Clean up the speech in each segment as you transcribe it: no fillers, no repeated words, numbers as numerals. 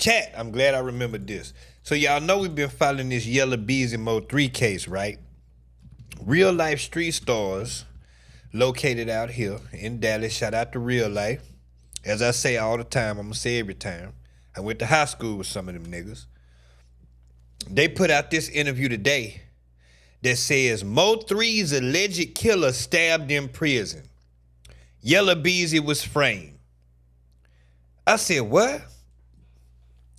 Chat, I'm glad I remembered this. So y'all know we've been following this Yella, Beezy, MO3 case, right? Real life street stars located out here in Dallas. Shout out to Reallyfe. As I say all the time, I'm gonna say every time. I went to high school with some of them niggas. They put out this interview today that says MO3's alleged killer stabbed in prison. Yella Beezy was framed. I said, what?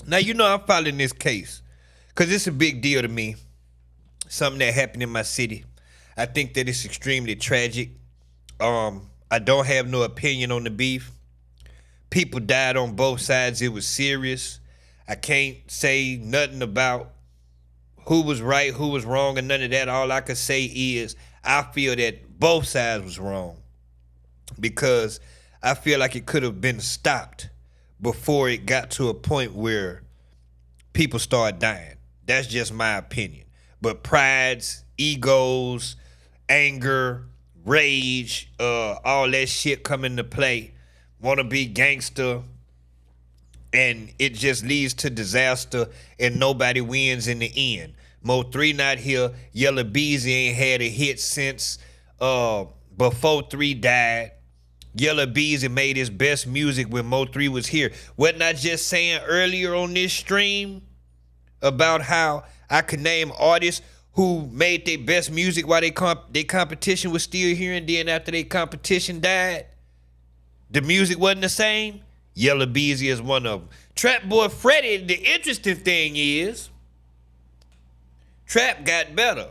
Now, you know I'm following this case because it's a big deal to me. Something that happened in my city. I think that it's extremely tragic. I don't have no opinion on the beef. People died on both sides. It was serious. I can't say nothing about who was right, who was wrong, and none of that. All I can say is I feel that both sides was wrong because I feel like it could have been stopped before it got to a point where people start dying. That's just my opinion. But prides, egos, anger, rage, all that shit come into play. Want to be gangster, and it just leads to disaster, and nobody wins in the end. MO3 not here. Yella Beezy ain't had a hit since before 3 died. Yella Beezy made his best music when MO3 was here. Wasn't I just saying earlier on this stream about how I could name artists who made their best music while their competition was still here, and then after their competition died, the music wasn't the same? Yella Beezy is one of them. Trap Boy Freddy, the interesting thing is, Trap got better.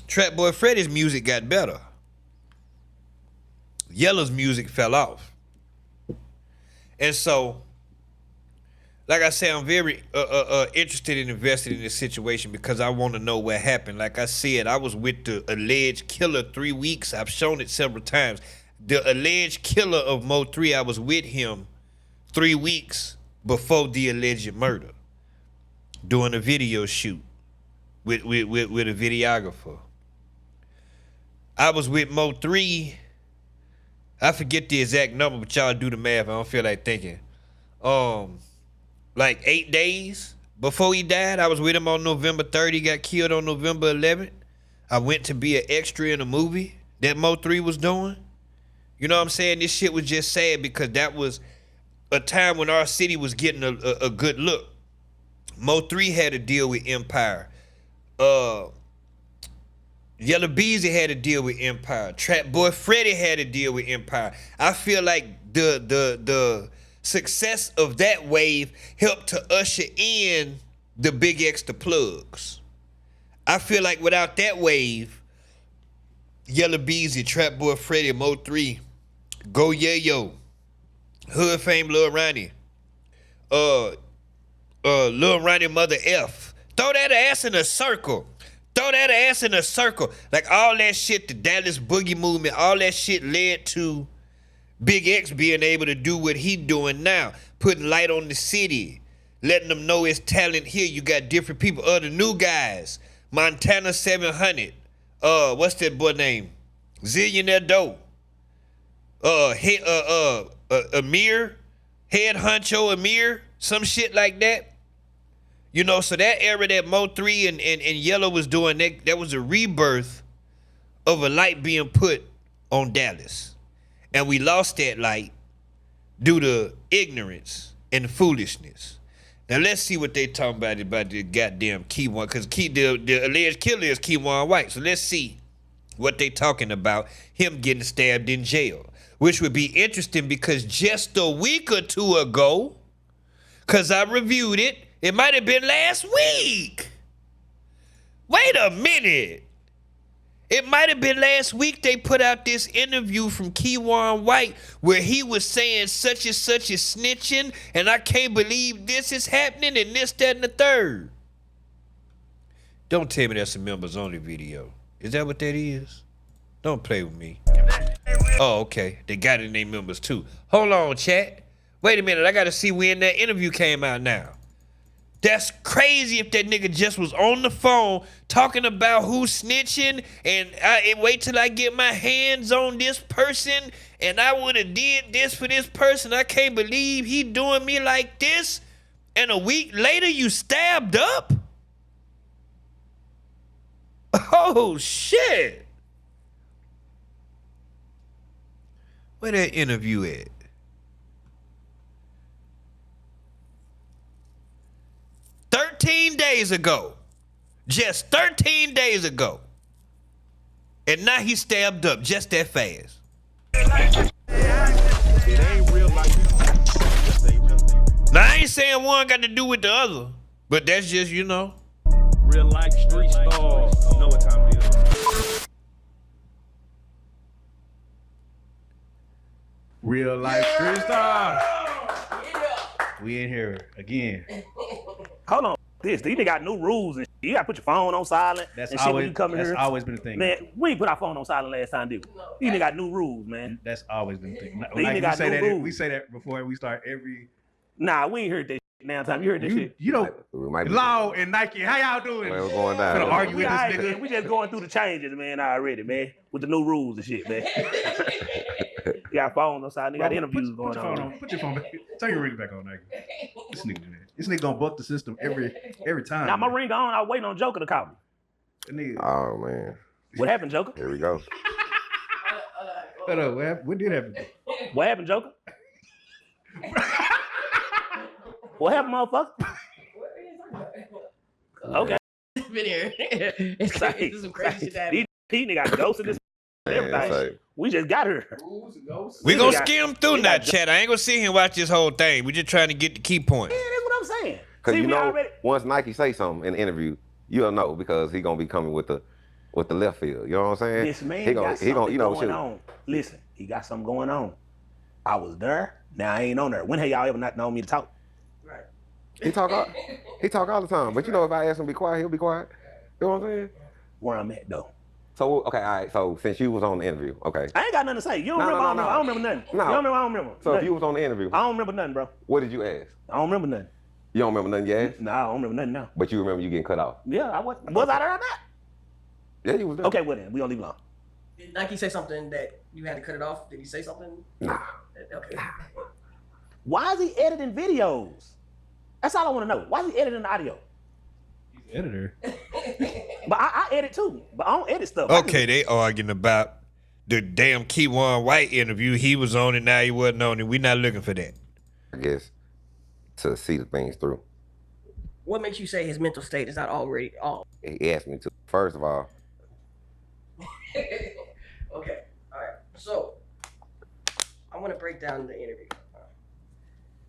Trap Boy Freddy's music got better. Yella's music fell off. And so, like I said, I'm very interested and invested in this situation because I want to know what happened. Like I said, I was with the alleged killer 3 weeks. I've shown it several times. The alleged killer of MO3, I was with him 3 weeks before the alleged murder, doing a video shoot with a videographer. I was with MO3. I forget the exact number, but y'all do the math. I don't feel like thinking. Like 8 days before he died. I was with him on November 3rd. He got killed on November 11th. I went to be an extra in a movie that MO3 was doing. You know what I'm saying? This shit was just sad because that was a time when our city was getting a good look. MO3 had to deal with Empire. Yella Beezy had to deal with Empire. Trap Boy Freddy had to deal with Empire. I feel like the success of that wave helped to usher in the Big X the Plugs. I feel like without that wave, Yella Beezy, Trap Boy Freddy, MO3, Go Yayo, Hood Fame Lil Ronnie, Lil Ronnie Mother F. Throw that ass in a circle. Throw that ass in a circle. Like all that shit, the Dallas Boogie movement, all that shit led to Big X being able to do what he doing now. Putting light on the city. Letting them know it's talent here. You got different people. The new guys. Montana 700. What's that boy name? Zillionaire Doe. Amir. Head Honcho Amir. Some shit like that. You know, so that era that MO3 and Yella was doing, that was a rebirth of a light being put on Dallas. And we lost that light due to ignorance and foolishness. Now let's see what they talking about the goddamn Keywan, because the alleged killer is Keywan White. So let's see what they talking about, him getting stabbed in jail. Which would be interesting because just a week or two ago, because I reviewed it, it might have been last week. Wait a minute. It might have been last week they put out this interview from Keywan White where he was saying such and such is snitching and I can't believe this is happening and this, that, and the third. Don't tell me that's a members only video. Is that what that is? Don't play with me. Oh, okay. They got it in their members too. Hold on, chat. Wait a minute. I got to see when that interview came out now. That's crazy if that nigga just was on the phone talking about who's snitching and wait till I get my hands on this person and I would have did this for this person. I can't believe he doing me like this. And a week later, you stabbed up? Oh, shit. Where that interview at? Days ago. Just 13 days ago. And now he stabbed up just that fast. It ain't real life. Now, I ain't saying one got to do with the other, but that's just, you know. Real life street stars. Know what time it is. Real life street stars. We in here again. Hold on. These niggas got new rules and shit. You gotta put your phone on silent. That's and shit always when you come in that's here. always been a thing. Man, we ain't put our phone on silent last time, did we? These niggas got new rules, man. That's always been a thing. These niggas got new rules. We say that before we start every. Nah, we ain't heard that shit now. Time you heard that shit. You know, be Law and Nike. How y'all doing? What's going down? Finna argue with this Right, nigga. man. We just going through the changes, man, already, man, with the new rules and shit, man. You got phones on silent. You got interviews going on. Put your phone back. Turn your ring back on, Nike. This nigga, man. This nigga gonna buck the system every time. Now my man. ring on. I was waiting on Joker to call me. That nigga. Oh man. What happened, Joker? Here we go. Hold up. What did happen? What happened, Joker? What happened, motherfucker? Okay. Been here. It's crazy. This is some crazy shit happening. These niggas got ghosts in this. Everything. like- We just got her. We gonna got- skim through we that got- chat. I ain't gonna sit here and watch this whole thing. We just trying to get the key points. Yeah, that's what I'm saying. Cause See, you we know, already. once Nike say something in the interview, you'll know because he gonna be coming with the left field. You know what I'm saying? This man he got something you know, going shoot. on. Listen, he got something going on. I was there. Now I ain't on there. When have y'all ever not known me to talk? Right. He talk all the time. But you know, if I ask him to be quiet, he'll be quiet. You know what I'm saying? Where I'm at though. So okay, all right. So since you was on the interview, okay. I ain't got nothing to say. You don't No, remember? no, I don't no, remember. I don't remember nothing. No. You don't remember? I don't remember. So nothing. if you was on the interview, I don't remember nothing, bro. what did you ask? I don't remember nothing. You don't remember nothing you asked? No, I don't remember nothing now. But you remember you getting cut off. Yeah, I was. Was I there or not? Yeah, you was there. Okay, well then, we don't leave it alone. Did Nike say something that you had to cut it off? Did he say something? Nah. Okay. Why is he editing videos? That's all I want to know. Why is he editing the audio? He's the editor. But I edit too. But I don't edit stuff. Okay, they arguing about the damn Keywan White interview. He was on it, now he wasn't on it. We not looking for that. I guess to see the things through. What makes you say his mental state is not already all? He asked me to. First of all, Okay. All right. So I want to break down the interview.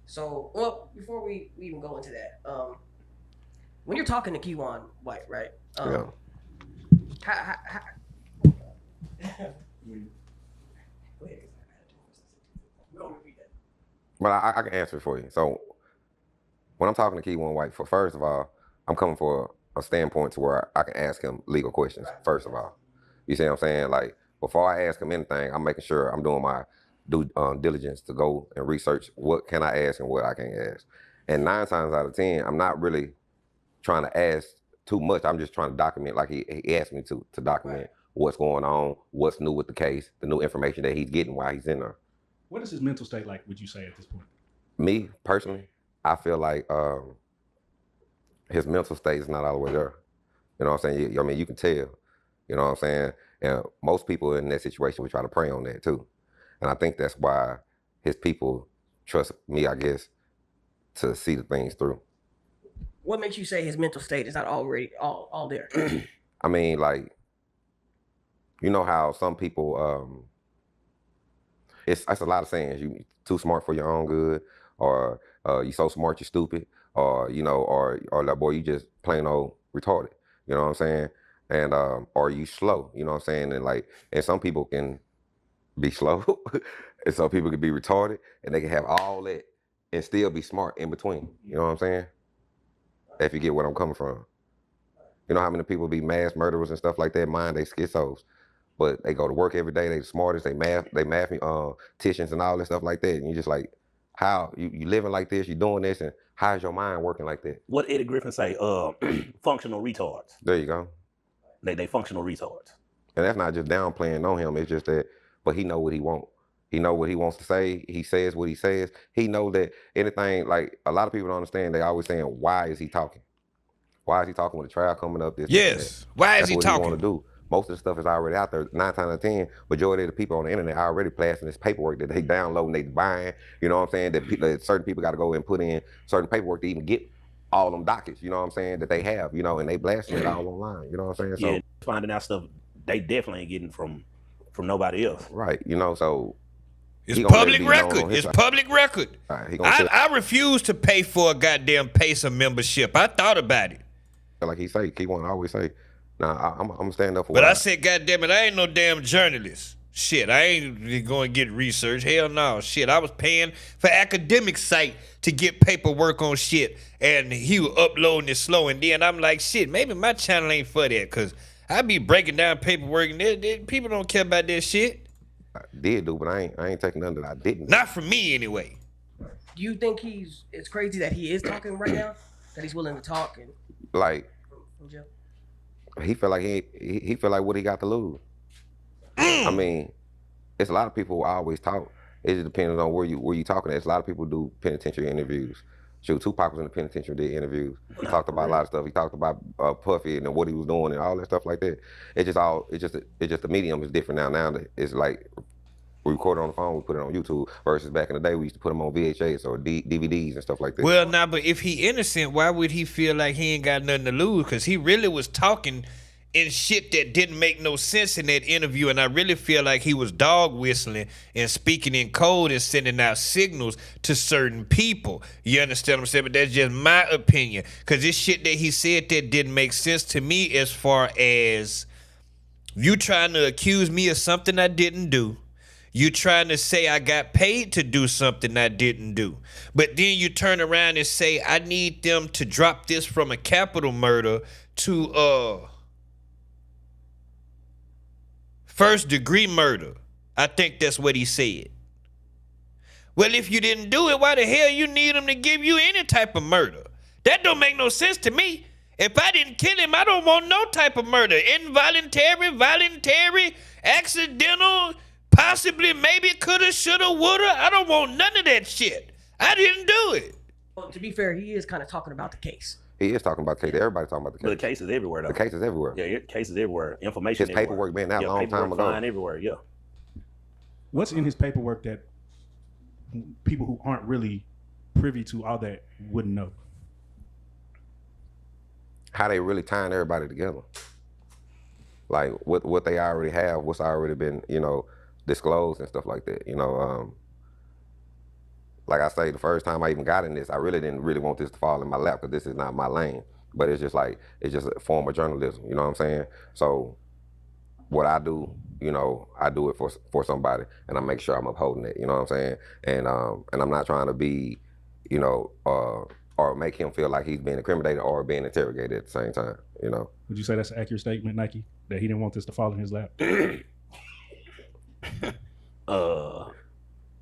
So, well, before we even go into that, when you're talking to Keywan White, right? yeah. How But I can answer it for you. So when I'm talking to Keywan White, first of all, I'm coming for a standpoint to where I can ask him legal questions, first of all. You see what I'm saying? Like, before I ask him anything, I'm making sure I'm doing my due diligence to go and research what can I ask and what I can't ask. And 9 times out of 10, I'm not really trying to ask too much. I'm just trying to document, like he asked me to document what's going on, what's new with the case, the new information that he's getting while he's in there. What is his mental state like, would you say, at this point? Me, personally, I feel like his mental state is not all the way there. You know what I'm saying? I mean, you can tell. You know what I'm saying? And most people in that situation would try to prey on that too. And I think that's why his people trust me, I guess, to see the things through. What makes you say his mental state is not already all there? I mean, like, you know how some people, it's a lot of sayings. You too smart for your own good, or you so smart you're stupid, or you know, or like, boy, you just plain old retarded. You know what I'm saying? And or you slow. You know what I'm saying? And like, and some people can be slow, and some people can be retarded, and they can have all that and still be smart in between. You know what I'm saying? If you get what I'm coming from. You know how many people be mass murderers and stuff like that? Mind they schizos, but they go to work every day. They the smartest. They mathematicians and all this stuff like that. And you just like, how you living like this? You doing this, and how's your mind working like that? What Eddie Griffin say? Functional retards. There you go. They functional retards. And that's not just downplaying on him. It's just that, but he know what he want. He know what he wants to say. He says what he says. He know that anything, like a lot of people don't understand. They always saying, why is he talking? Why is he talking with the trial coming up? This, and that. Yes. Why is That's he what talking? he want to do. Most of the stuff is already out there. 9 times out of 10, majority of the people on the internet are already blasting this paperwork that they downloading, they buying. You know what I'm saying? That certain people got to go and put in certain paperwork to even get all them dockets. You know what I'm saying? That they have. You know, and they blasting it all online. You know what I'm saying? Yeah, finding out stuff they definitely ain't getting from nobody else. Right. You know, so it's public record. It's public record. Right, I refuse to pay for a goddamn Pacer membership. I thought about it. Like he say, Key One always say, nah, I'm gonna stand up for. But I said, goddamn it, I ain't no damn journalist. Shit, I ain't going to get research. Hell no. Shit, I was paying for academic site to get paperwork on shit, and he was uploading it slow. And then I'm like, shit, maybe my channel ain't for that, because I be breaking down paperwork, and people don't care about that shit. I did do, but I ain't taking none that I didn't. Not from me, anyway. Do you think it's crazy that he is talking right now? That he's willing to talk and like from jail? He feel like he feel like what he got to lose. I mean, it's a lot of people who always talk. It just depends on where you talking at. It's a lot of people do penitentiary interviews. Shoot, Tupac was in the penitentiary, did interviews. He talked about a lot of stuff. He talked about Puffy and what he was doing and all that stuff like that. It's just the medium is different now. Now it's like we record it on the phone, we put it on YouTube, versus back in the day we used to put them on VHS or DVDs and stuff like that. Well, nah, but if he innocent, why would he feel like he ain't got nothing to lose? Because he really was talking in shit that didn't make no sense in that interview, and I really feel like he was dog whistling and speaking in code and sending out signals to certain people. You understand what I'm saying? But that's just my opinion, because this shit that he said that didn't make sense to me, as far as you trying to accuse me of something I didn't do. You trying to say I got paid to do something I didn't do. But then you turn around and say I need them to drop this from a capital murder to first degree murder. I think that's what he said. Well, if you didn't do it, why the hell you need them to give you any type of murder? That don't make no sense to me. If I didn't kill him, I don't want no type of murder. Involuntary, voluntary, accidental, possibly, maybe, coulda, shoulda, woulda. I don't want none of that shit. I didn't do it. Well, to be fair, he is kind of talking about the case. He is talking about the case. Everybody's talking about the case. But the case is everywhere, though. The case is everywhere. Yeah, case is everywhere. Information His paperwork been out a long time ago. Flying everywhere, yeah. What's in his paperwork that people who aren't really privy to all that wouldn't know? How they really tying everybody together. Like what they already have, what's already been, disclosed and stuff like that. Like I say, the first time I even got in this, I really didn't want this to fall in my lap, because this is not my lane. But it's just a form of journalism, you know what I'm saying? So what I do, I do it for somebody, and I make sure I'm upholding it, you know what I'm saying? And I'm not trying to be, or make him feel like he's being incriminated or being interrogated at the same time, Would you say that's an accurate statement, Nike, that he didn't want this to fall in his lap?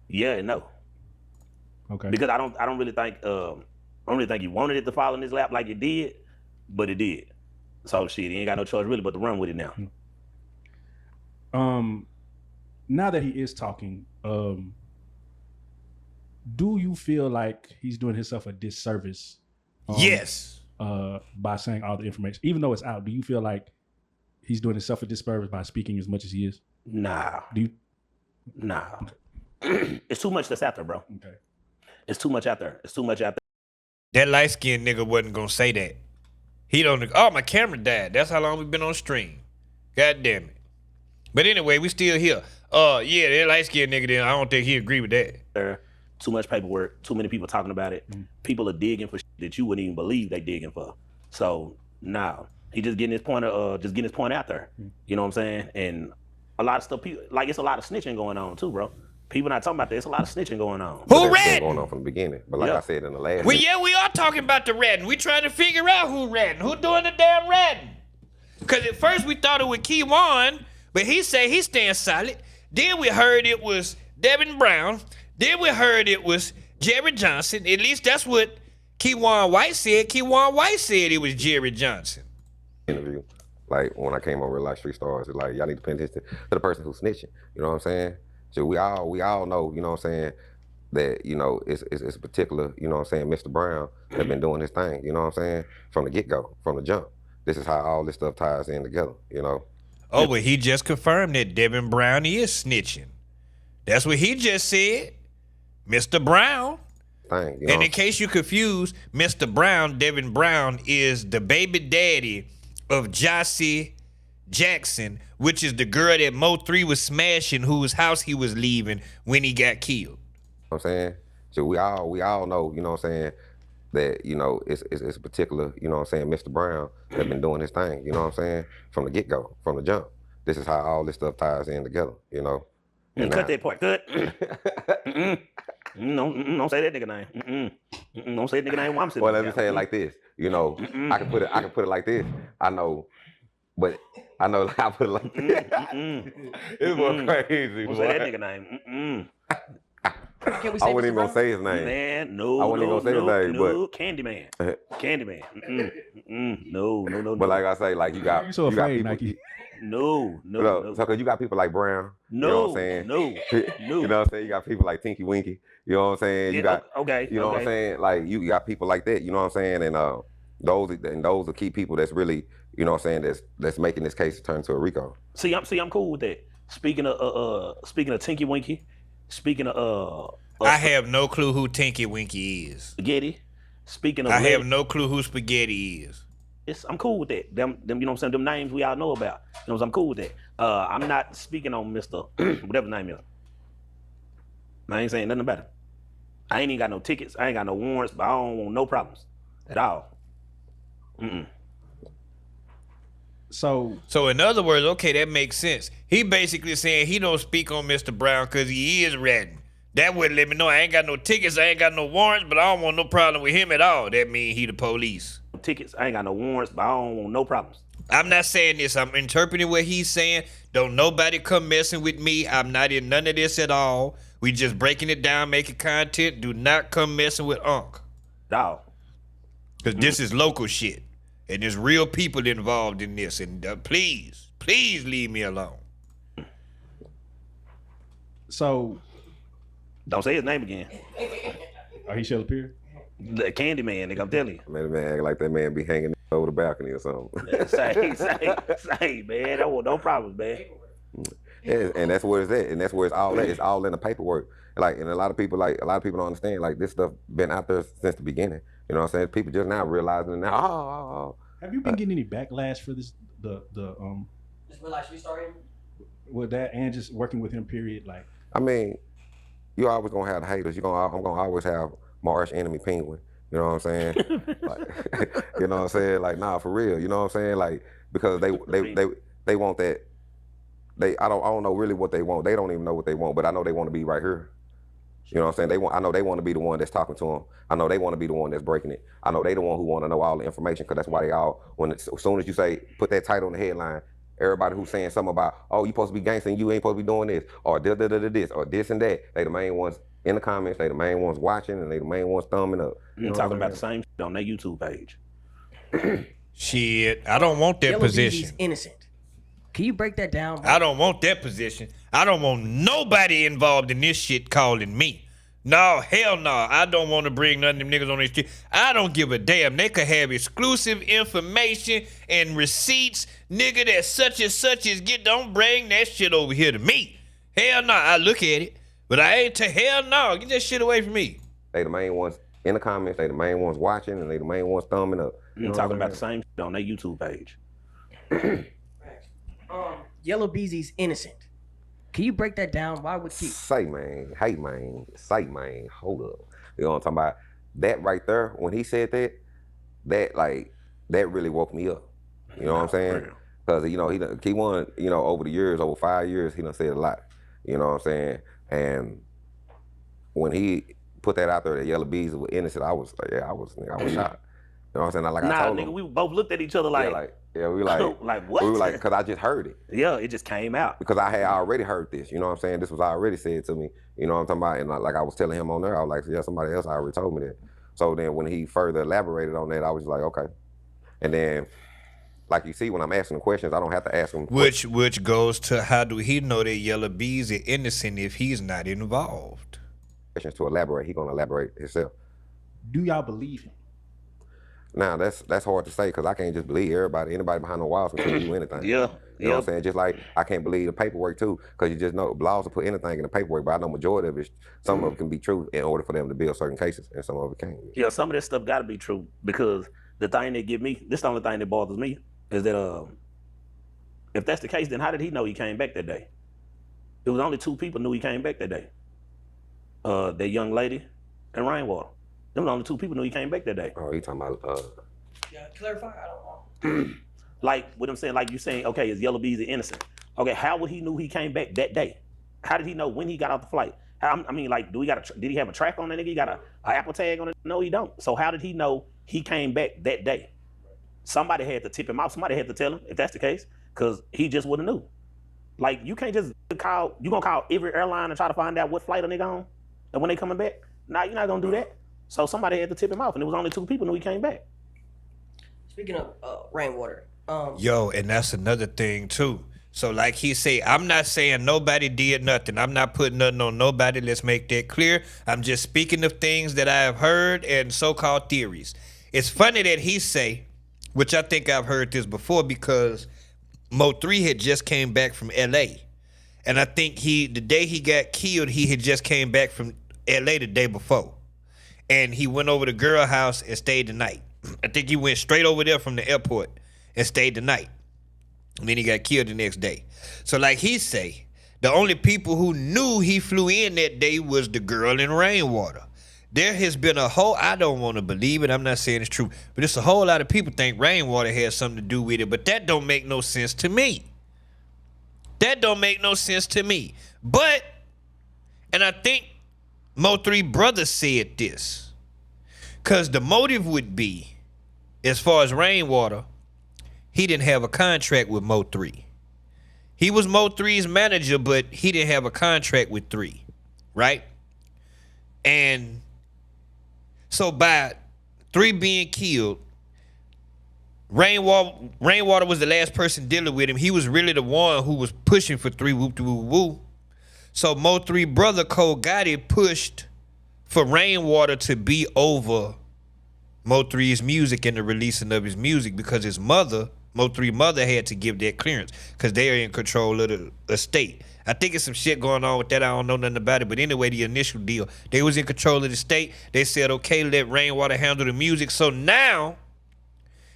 Yeah and no. Okay. Because I don't really think he wanted it to fall in his lap like it did, but it did. So shit, he ain't got no choice really but to run with it now. Now that he is talking, do you feel like he's doing himself a disservice? Yes. By saying all the information, even though it's out, do you feel like he's doing himself a disservice by speaking as much as he is? Nah. Nah. It's too much that's out there, bro. Okay. It's too much out there. That light-skinned nigga wasn't gonna say that. He don't. Oh, my camera died. That's how long we been on stream. God damn it. But anyway, we still here. Yeah, that light-skinned nigga, then I don't think he agree with that. Too much paperwork. Too many people talking about it. People are digging for shit that you wouldn't even believe they digging for. So nah, he just getting his point out there. You know what I'm saying? And a lot of stuff. It's a lot of snitching going on too, bro. People not talking about that. It's a lot of snitching going on. Who ratting? ratting? Going on from the beginning. But like I said in the last. Well, yeah, we are talking about the ratting. We trying to figure out who ratting. Who doing the damn ratting? Because at first we thought it was Keywan, but he say he's staying solid. Then we heard it was Devin Brown. Then we heard it was Jerry Johnson. At least that's what Keywan White said. Keywan White said it was Jerry Johnson. Interview. Like when I came on Real Life Street Stars, it's like, y'all need to pay attention to the person who's snitching. You know what I'm saying? So we all know, you know what I'm saying, that, you know, it's a particular, you know what I'm saying, Mr. Brown that been doing his thing, you know what I'm saying, from the get-go, from the jump. This is how all this stuff ties in together, you know. Oh, but he just confirmed that Devin Brown is snitching. That's what he just said. Mr. Brown. Thing, you know. And in case you're confused, Mr. Brown, Devin Brown, is the baby daddy of Jossie Jackson, which is the girl that MO3 was smashing, whose house he was leaving when he got killed. I'm saying? So we all know, you know what I'm saying, that, you know, it's a particular, you know what I'm saying, Mr. Brown that been doing his thing, you know what I'm saying, from the get-go, from the jump. This is how all this stuff ties in together, you know. And cut that part, cut. No, don't say that nigga name. Don't say that nigga name while I'm sitting. Well, let me say it like this, you know, I can put it like this. I know, but I know I put it like this. It's more crazy. Don't say that nigga name. Can we say I wasn't even gonna say his name. Man, no, I wasn't even gonna say his name, no, but Candyman. Candyman. No. But like I say, like you You so afraid, people, Nike. No. So cause you got people like Brown, you know what I'm saying? No. You know what I'm saying? You got people like Tinky Winky, you know what I'm saying? You got okay. You know what I'm saying? Like you got people like that, you know what I'm saying? And those are key people that's really, you know what I'm saying, that's making this case turn to a RICO. See, I'm cool with that. Speaking of Tinky Winky, speaking of I have no clue who Tinky Winky is. Spaghetti. Speaking of I have no clue who Spaghetti is. I'm cool with that. Them, you know what I'm saying? Them names we all know about. You know what I'm saying? I'm cool with that. I'm not speaking on Mr. whatever name is. I ain't saying nothing about it. I ain't even got no tickets. I ain't got no warrants, but I don't want no problems at all. So in other words, okay, that makes sense. He basically saying he don't speak on Mr. Brown because he is ratting. That would let me know I ain't got no tickets, I ain't got no warrants, but I don't want no problem with him at all. That mean he the police. Tickets, I ain't got no warrants, but I don't want no problems. I'm not saying this. I'm interpreting what he's saying. Don't nobody come messing with me. I'm not in none of this at all. We just breaking it down, making content. Do not come messing with Unc. Dog. Because this is local shit. And there's real people involved in this. And please leave me alone. So don't say his name again. He shall appear? The Candyman, nigga, I'm telling you. Man, act like that man be hanging over the balcony or something. Say, man, I don't want no problems, man. Yeah, and that's where it's at, and that's where it's all at. It's all in the paperwork. Like, and a lot of people don't understand. Like, this stuff been out there since the beginning. You know what I'm saying? People just now realizing it now. Oh. Have you been getting any backlash for this? This real life street story. With that, and just working with him. Period. Like, I mean, you always gonna have the haters. I'm gonna always have my arch enemy Penguin. You know what I'm saying? Like, you know what I'm saying? Like, nah, for real. You know what I'm saying? Like, because they want that. I don't know really what they want. They don't even know what they want, but I know they want to be right here. You know what I'm saying? I know they want to be the one that's talking to them. I know they want to be the one that's breaking it. I know they the one who want to know all the information, because that's why they all, as soon as you say, put that title on the headline, everybody who's saying something about, oh, you supposed to be gangster and you ain't supposed to be doing this, or this, or this and that, they the main ones in the comments, they the main ones watching, and they the main ones thumbing up. You talking about the same shit on their YouTube page. Shit, I don't want that Yella position. Beezy's innocent. Can you break that down? I don't want that position. I don't want nobody involved in this shit calling me. No, hell no. I don't want to bring none of them niggas on this shit. I don't give a damn. They could have exclusive information and receipts. Nigga, that such and such is don't bring that shit over here to me. Hell no. I look at it, but I ain't to hell no. Get that shit away from me. They the main ones in the comments, they the main ones watching, and they the main ones thumbing up. You talking about the same shit on their YouTube page. Yella Beezy's innocent. Can you break that down? Why would he? Say, man. Hold up. You know what I'm talking about? That right there, when he said that really woke me up. You know what I'm saying? Because, you know, he won, you know, over the years, over 5 years, he done said a lot. You know what I'm saying? And when he put that out there that Yella Beezy was innocent, I was like, I was shocked. You know what I'm saying? Like, I told him. We both looked at each other like, we were like, like what? We were like, because I just heard it. Yeah, it just came out. Because I had already heard this, you know what I'm saying? This was already said to me, you know what I'm talking about? And like I was telling him on there, I was like, yeah, somebody else already told me that. So then when he further elaborated on that, I was like, okay. And then like you see when I'm asking the questions, I don't have to ask them Which goes to how do he know that Yella Beezy innocent if he's not involved? questions to elaborate. He gonna elaborate himself. Do y'all believe him? Now that's hard to say because I can't just believe everybody. Anybody behind the walls can tell you anything. Yeah. You know what I'm saying? Just like I can't believe the paperwork too, because you just know laws will put anything in the paperwork, but I know majority of it, some of it can be true in order for them to build certain cases, and some of it can't. Yeah, some of this stuff got to be true because the thing that get me, this the only thing that bothers me, is that if that's the case, then how did he know he came back that day? It was only 2 people knew he came back that day. That young lady and Rainwater. Them the only 2 people knew he came back that day. Oh, you talking about? Yeah, clarify. I don't know. Like what I'm saying, like you saying, okay, is Yella Beezy innocent? Okay, how would he knew he came back that day? How did he know when he got off the flight? I mean, like, did he have a track on that nigga? He got a Apple tag on it? No, he don't. So how did he know he came back that day? Somebody had to tip him off. Somebody had to tell him if that's the case, because he just wouldn't knew. Like, you can't just call. You gonna call every airline and try to find out what flight a nigga on and when they coming back? Nah, you're not gonna do that. So somebody had to tip him off, and it was only 2 people knew he came back. Speaking of Rainwater, Yo, and that's another thing too. So like he say, I'm not saying nobody did nothing. I'm not putting nothing on nobody. Let's make that clear. I'm just speaking of things that I have heard and so-called theories. It's funny that he say, which I think I've heard this before because MO3 had just came back from LA. And I think the day he got killed, he had just came back from LA the day before. And he went over to girl house and stayed the night. I think he went straight over there from the airport and stayed the night. And then he got killed the next day. So like he say, the only people who knew he flew in that day was the girl in Rainwater. There has been a whole, I don't want to believe it, I'm not saying it's true, but it's a whole lot of people think Rainwater has something to do with it, but that don't make no sense to me. That don't make no sense to me. But, and I think MO3 brother said this, because the motive would be, as far as Rainwater, he didn't have a contract with MO3. He was MO3's manager, but he didn't have a contract with 3, right? And so by 3 being killed, Rainwater was the last person dealing with him. He was really the one who was pushing for 3 whoop-de-woo-woo. So MO3 brother Cole Gotti pushed for Rainwater to be over MO3's music and the releasing of his music because his mother, MO3 mother, had to give that clearance because they are in control of the estate. I think it's some shit going on with that. I don't know nothing about it. But anyway, the initial deal, they was in control of the state. They said, okay, let Rainwater handle the music. So now,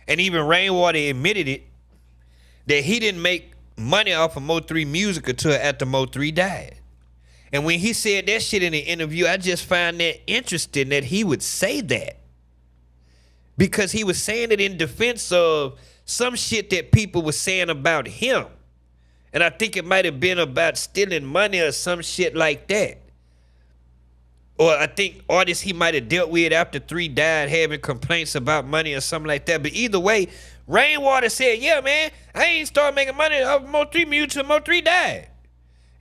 and even Rainwater admitted it, that he didn't make money off of MO3 music until after MO3 died. And when he said that shit in the interview, I just find that interesting that he would say that. Because he was saying it in defense of some shit that people were saying about him. And I think it might have been about stealing money or some shit like that. Or I think artists he might have dealt with after 3 died having complaints about money or something like that. But either way, Rainwater said, yeah, man, I ain't started making money off MO3 music till MO3 died.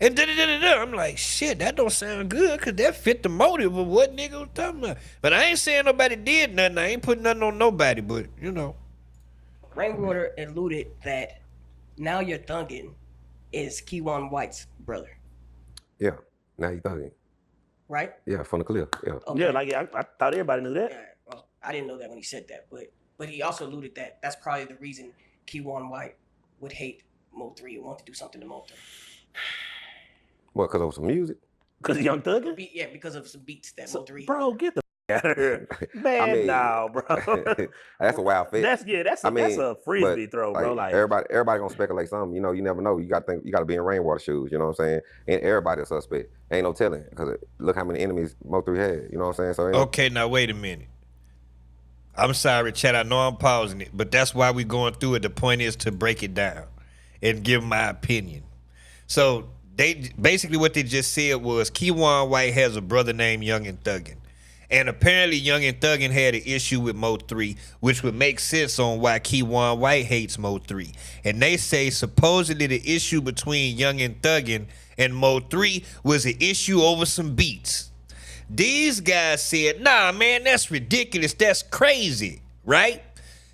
And da-da-da-da-da. I'm like, shit, that don't sound good because that fit the motive of what nigga was talking about. But I ain't saying nobody did nothing. I ain't putting nothing on nobody, but, you know. Rainwater alluded that Now You're Thuggin' is Keywan White's brother, Yeah, now you thugging. right? Yeah, from the cliff. Yeah. Okay. Yeah, like I thought everybody knew that. Yeah, well, I didn't know that when he said that, but he also alluded that that's probably the reason Keywan White would hate MO3 and want to do something to MO3. What? Because of some music? Cause Young Thugger? Yeah, because of some beats that MO3. Bro, get the out of here. Man, no, bro. That's a wild fit. That's a frisbee throw, bro. Like everybody gonna speculate something. You know, you never know. You gotta be in Rainwater shoes. You know what I'm saying? And everybody a suspect. Ain't no telling because look how many enemies MO3 had. You know what I'm saying? So Okay, now wait a minute. I'm sorry, Chad. I know I'm pausing it, but that's why we going through it. The point is to break it down and give my opinion. So they basically what they just said was Keywan White has a brother named Young and Thuggin. And apparently Young and Thuggin had an issue with MO3, which would make sense on why Keywan White hates MO3. And they say supposedly the issue between Young and Thuggin and MO3 was an issue over some beats. These guys said, nah, man, that's ridiculous. That's crazy, right?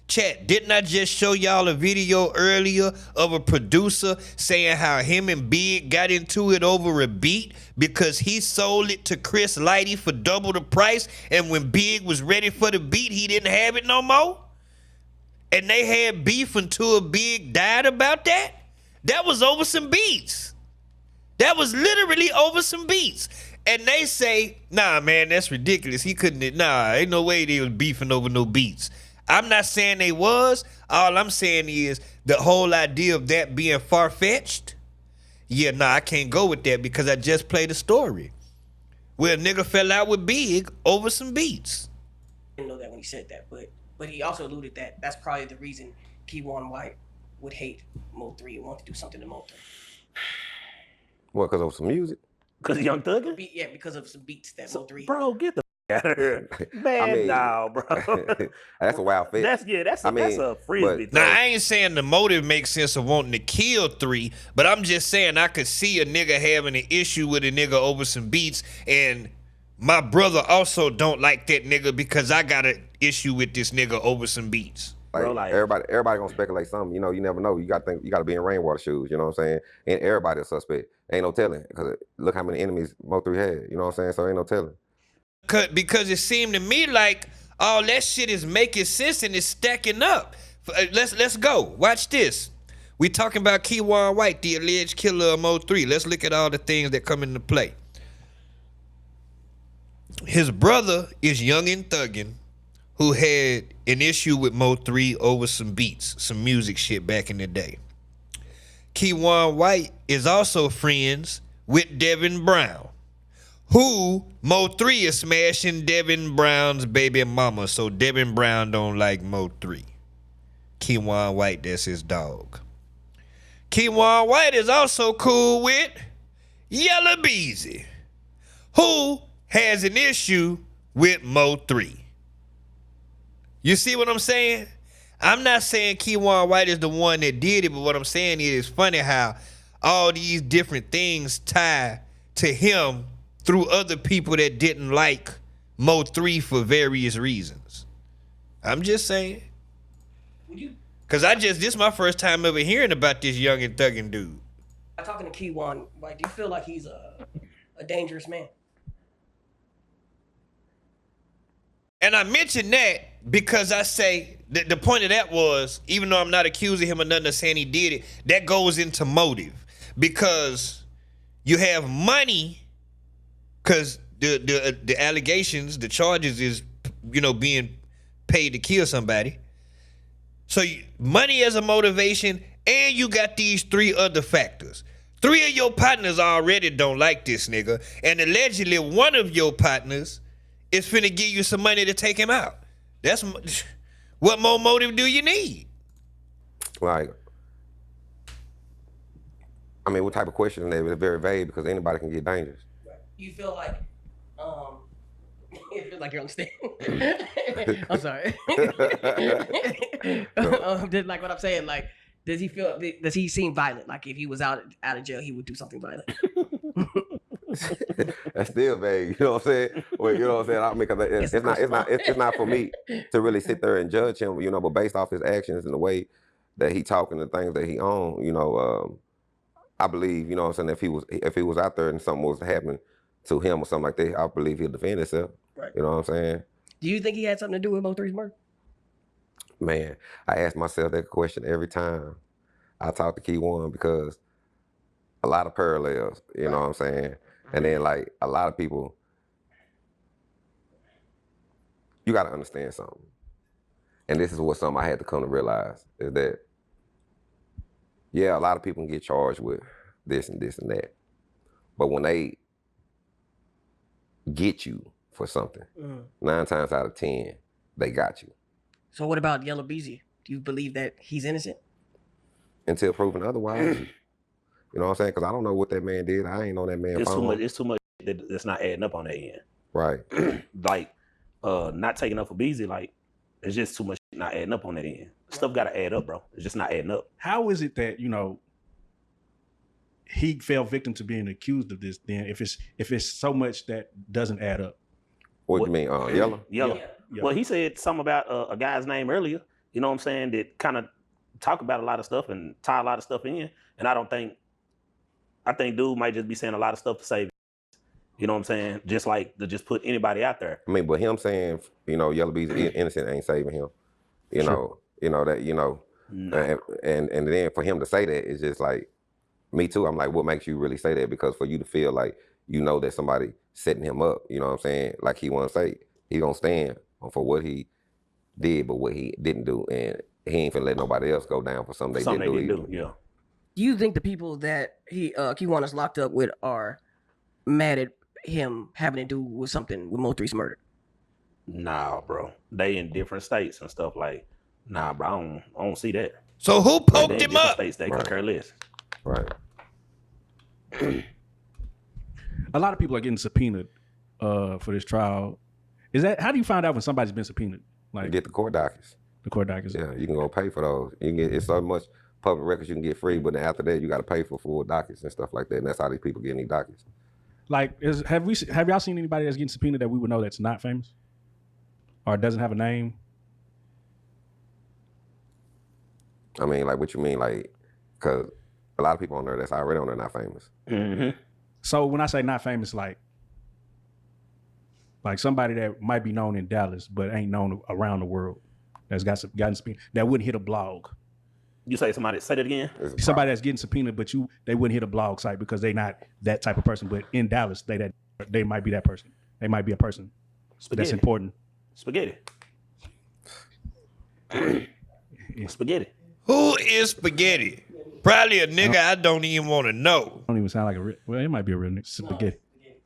Chat, didn't I just show y'all a video earlier of a producer saying how him and Big got into it over a beat because he sold it to Chris Lighty for double the price, and when Big was ready for the beat, he didn't have it no more? And they had beef until Big died about that? That was over some beats. That was literally over some beats. And they say, nah, man, that's ridiculous. He couldn't, nah, ain't no way they was beefing over no beats. I'm not saying they was. All I'm saying is the whole idea of that being far-fetched, yeah, nah, I can't go with that because I just played a story where a nigga fell out with Big over some beats. I didn't know that when he said that, but he also alluded that that's probably the reason Keywan White would hate MO3 and want to do something to MO3. What, because of some music? Because Young Thugger? Yeah, because of some beats that MO3. Bro, get the out of here. Man, no, bro. That's a wild fit. That's a frisbee. Now, I ain't saying the motive makes sense of wanting to kill 3, but I'm just saying I could see a nigga having an issue with a nigga over some beats, and my brother also don't like that nigga because I got an issue with this nigga over some beats. Like everybody gonna speculate something. You know, you never know. You gotta be in rainwater shoes. You know what I'm saying? And everybody a suspect. Ain't no telling. Because look how many enemies MO3 had. You know what I'm saying? So ain't no telling. Because it seemed to me like all that shit is making sense and it's stacking up. Let's go. Watch this. We talking about Keywan White, the alleged killer of MO3. Let's look at all the things that come into play. His brother is Young and Thuggin, who had an issue with MO3 over some beats, some music shit back in the day. Keywan White is also friends with Devin Brown, who MO3 is smashing Devin Brown's baby mama, so Devin Brown don't like MO3. Keywan White, that's his dog. Keywan White is also cool with Yella Beezy, who has an issue with MO3. You see what I'm saying? I'm not saying Keywan White is the one that did it, but what I'm saying is it's funny how all these different things tie to him through other people that didn't like MO3 for various reasons. I'm just saying. Because this is my first time ever hearing about this Young and Thuggin dude. Talking to Keywan, like, do you feel like he's a dangerous man? And I mentioned that because I say the point of that was, even though I'm not accusing him of nothing or saying he did it, that goes into motive. Because you have money, because the allegations, the charges is, being paid to kill somebody. So money as a motivation, and you got these 3 other factors. 3 of your partners already don't like this nigga, and allegedly one of your partners is finna give you some money to take him out. That's what more motive do you need? Like, I mean, what type of question is that? It's very vague because anybody can get dangerous. You feel like, you feel like you're on stage. I'm sorry. Did like what I'm saying? Like, does he seem violent? Like, if he was out of jail, he would do something violent. That's still vague. You know what I'm saying? Well, you know what I'm saying? I mean, cause it's not for me to really sit there and judge him. But based off his actions and the way that he talking, the things that he own, I believe, you know what I'm saying, if he was out there and something was happening to him or something like that, I believe he'll defend himself. Right. You know what I'm saying? Do you think he had something to do with MO3's murder? Man, I ask myself that question every time I talk to Keywan because a lot of parallels, you know what I'm saying? And then, like, a lot of people, you got to understand something. And this is something I had to come to realize, is that, yeah, a lot of people can get charged with this and this and that. But when they get you for something, 9 times out of 10, they got you. So what about Yella Beezy? Do you believe that he's innocent? Until proven otherwise. You know what I'm saying? Because I don't know what that man did. I ain't know that man. It's too much that's not adding up on that end. Right. Like, not taking up for Beezy, like, it's just too much not adding up on that end. Stuff got to add up, bro. It's just not adding up. How is it that, he fell victim to being accused of this then if it's so much that doesn't add up? What do you mean? Yella? Yella. Yeah. Well, he said something about a guy's name earlier. you know what I'm saying, that kind of talk about a lot of stuff and tie a lot of stuff in. And I think dude might just be saying a lot of stuff to save. You know what I'm saying? Just like to just put anybody out there. I mean, but him saying, Yella Beezy innocent ain't saving him. You know that, No. and then for him to say that, it's just like, me too. I'm like, what makes you really say that? Because for you to feel like that somebody setting him up, you know what I'm saying? Like he want to say, he gonna stand for what he did, but what he didn't do, and he ain't finna let nobody else go down for something they didn't do. Yeah. Do you think the people that he Kiwanis locked up with are mad at him having to do with something with MO3's murder? Nah, bro. They in different states and stuff like. Nah, bro. I don't see that. So who They poked in him different up? states. They Right. could care less. Right. A lot of people are getting subpoenaed for this trial. How do you find out when somebody's been subpoenaed? Like Get the court dockets. the court dockets. Yeah, you can go pay for those. You can get it's so much public records you can get free, but then after that you got to pay for full dockets and stuff like that. And that's how these people get any dockets. Like, have y'all seen anybody that's getting subpoenaed that we would know that's not famous or doesn't have a name? I mean, like, what you mean, like, because a lot of people on there that's already on there not famous. Mm-hmm. So when I say not famous, like somebody that might be known in Dallas but ain't known around the world, that's gotten subpoenaed, that wouldn't hit a blog. You say somebody say that again? Somebody that's getting subpoenaed, but they wouldn't hit a blog site because they not that type of person. But in Dallas, they might be that person. They might be a person that's important. Spaghetti. Spaghetti. Who is Spaghetti? Probably a nigga I don't even want to know. Don't even sound like a real. Well, it might be a real nigga. Spaghetti.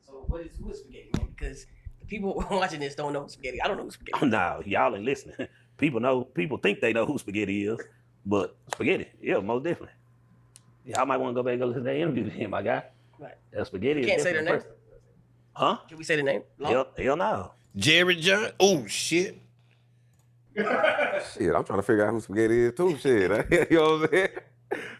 So who is spaghetti, man? Because the people watching this don't know spaghetti. I don't know who spaghetti. Oh, no, y'all ain't listening. People think they know who Spaghetti is, but Spaghetti, yeah, most definitely. Y'all might want to go back and go listen to that interview with him, my guy. Right. That Spaghetti. Can't say their name. Huh? Can we say the name? Hell no. Jerry John? Oh, shit. Shit, I'm trying to figure out who Spaghetti is too. Shit, you know what I'm saying?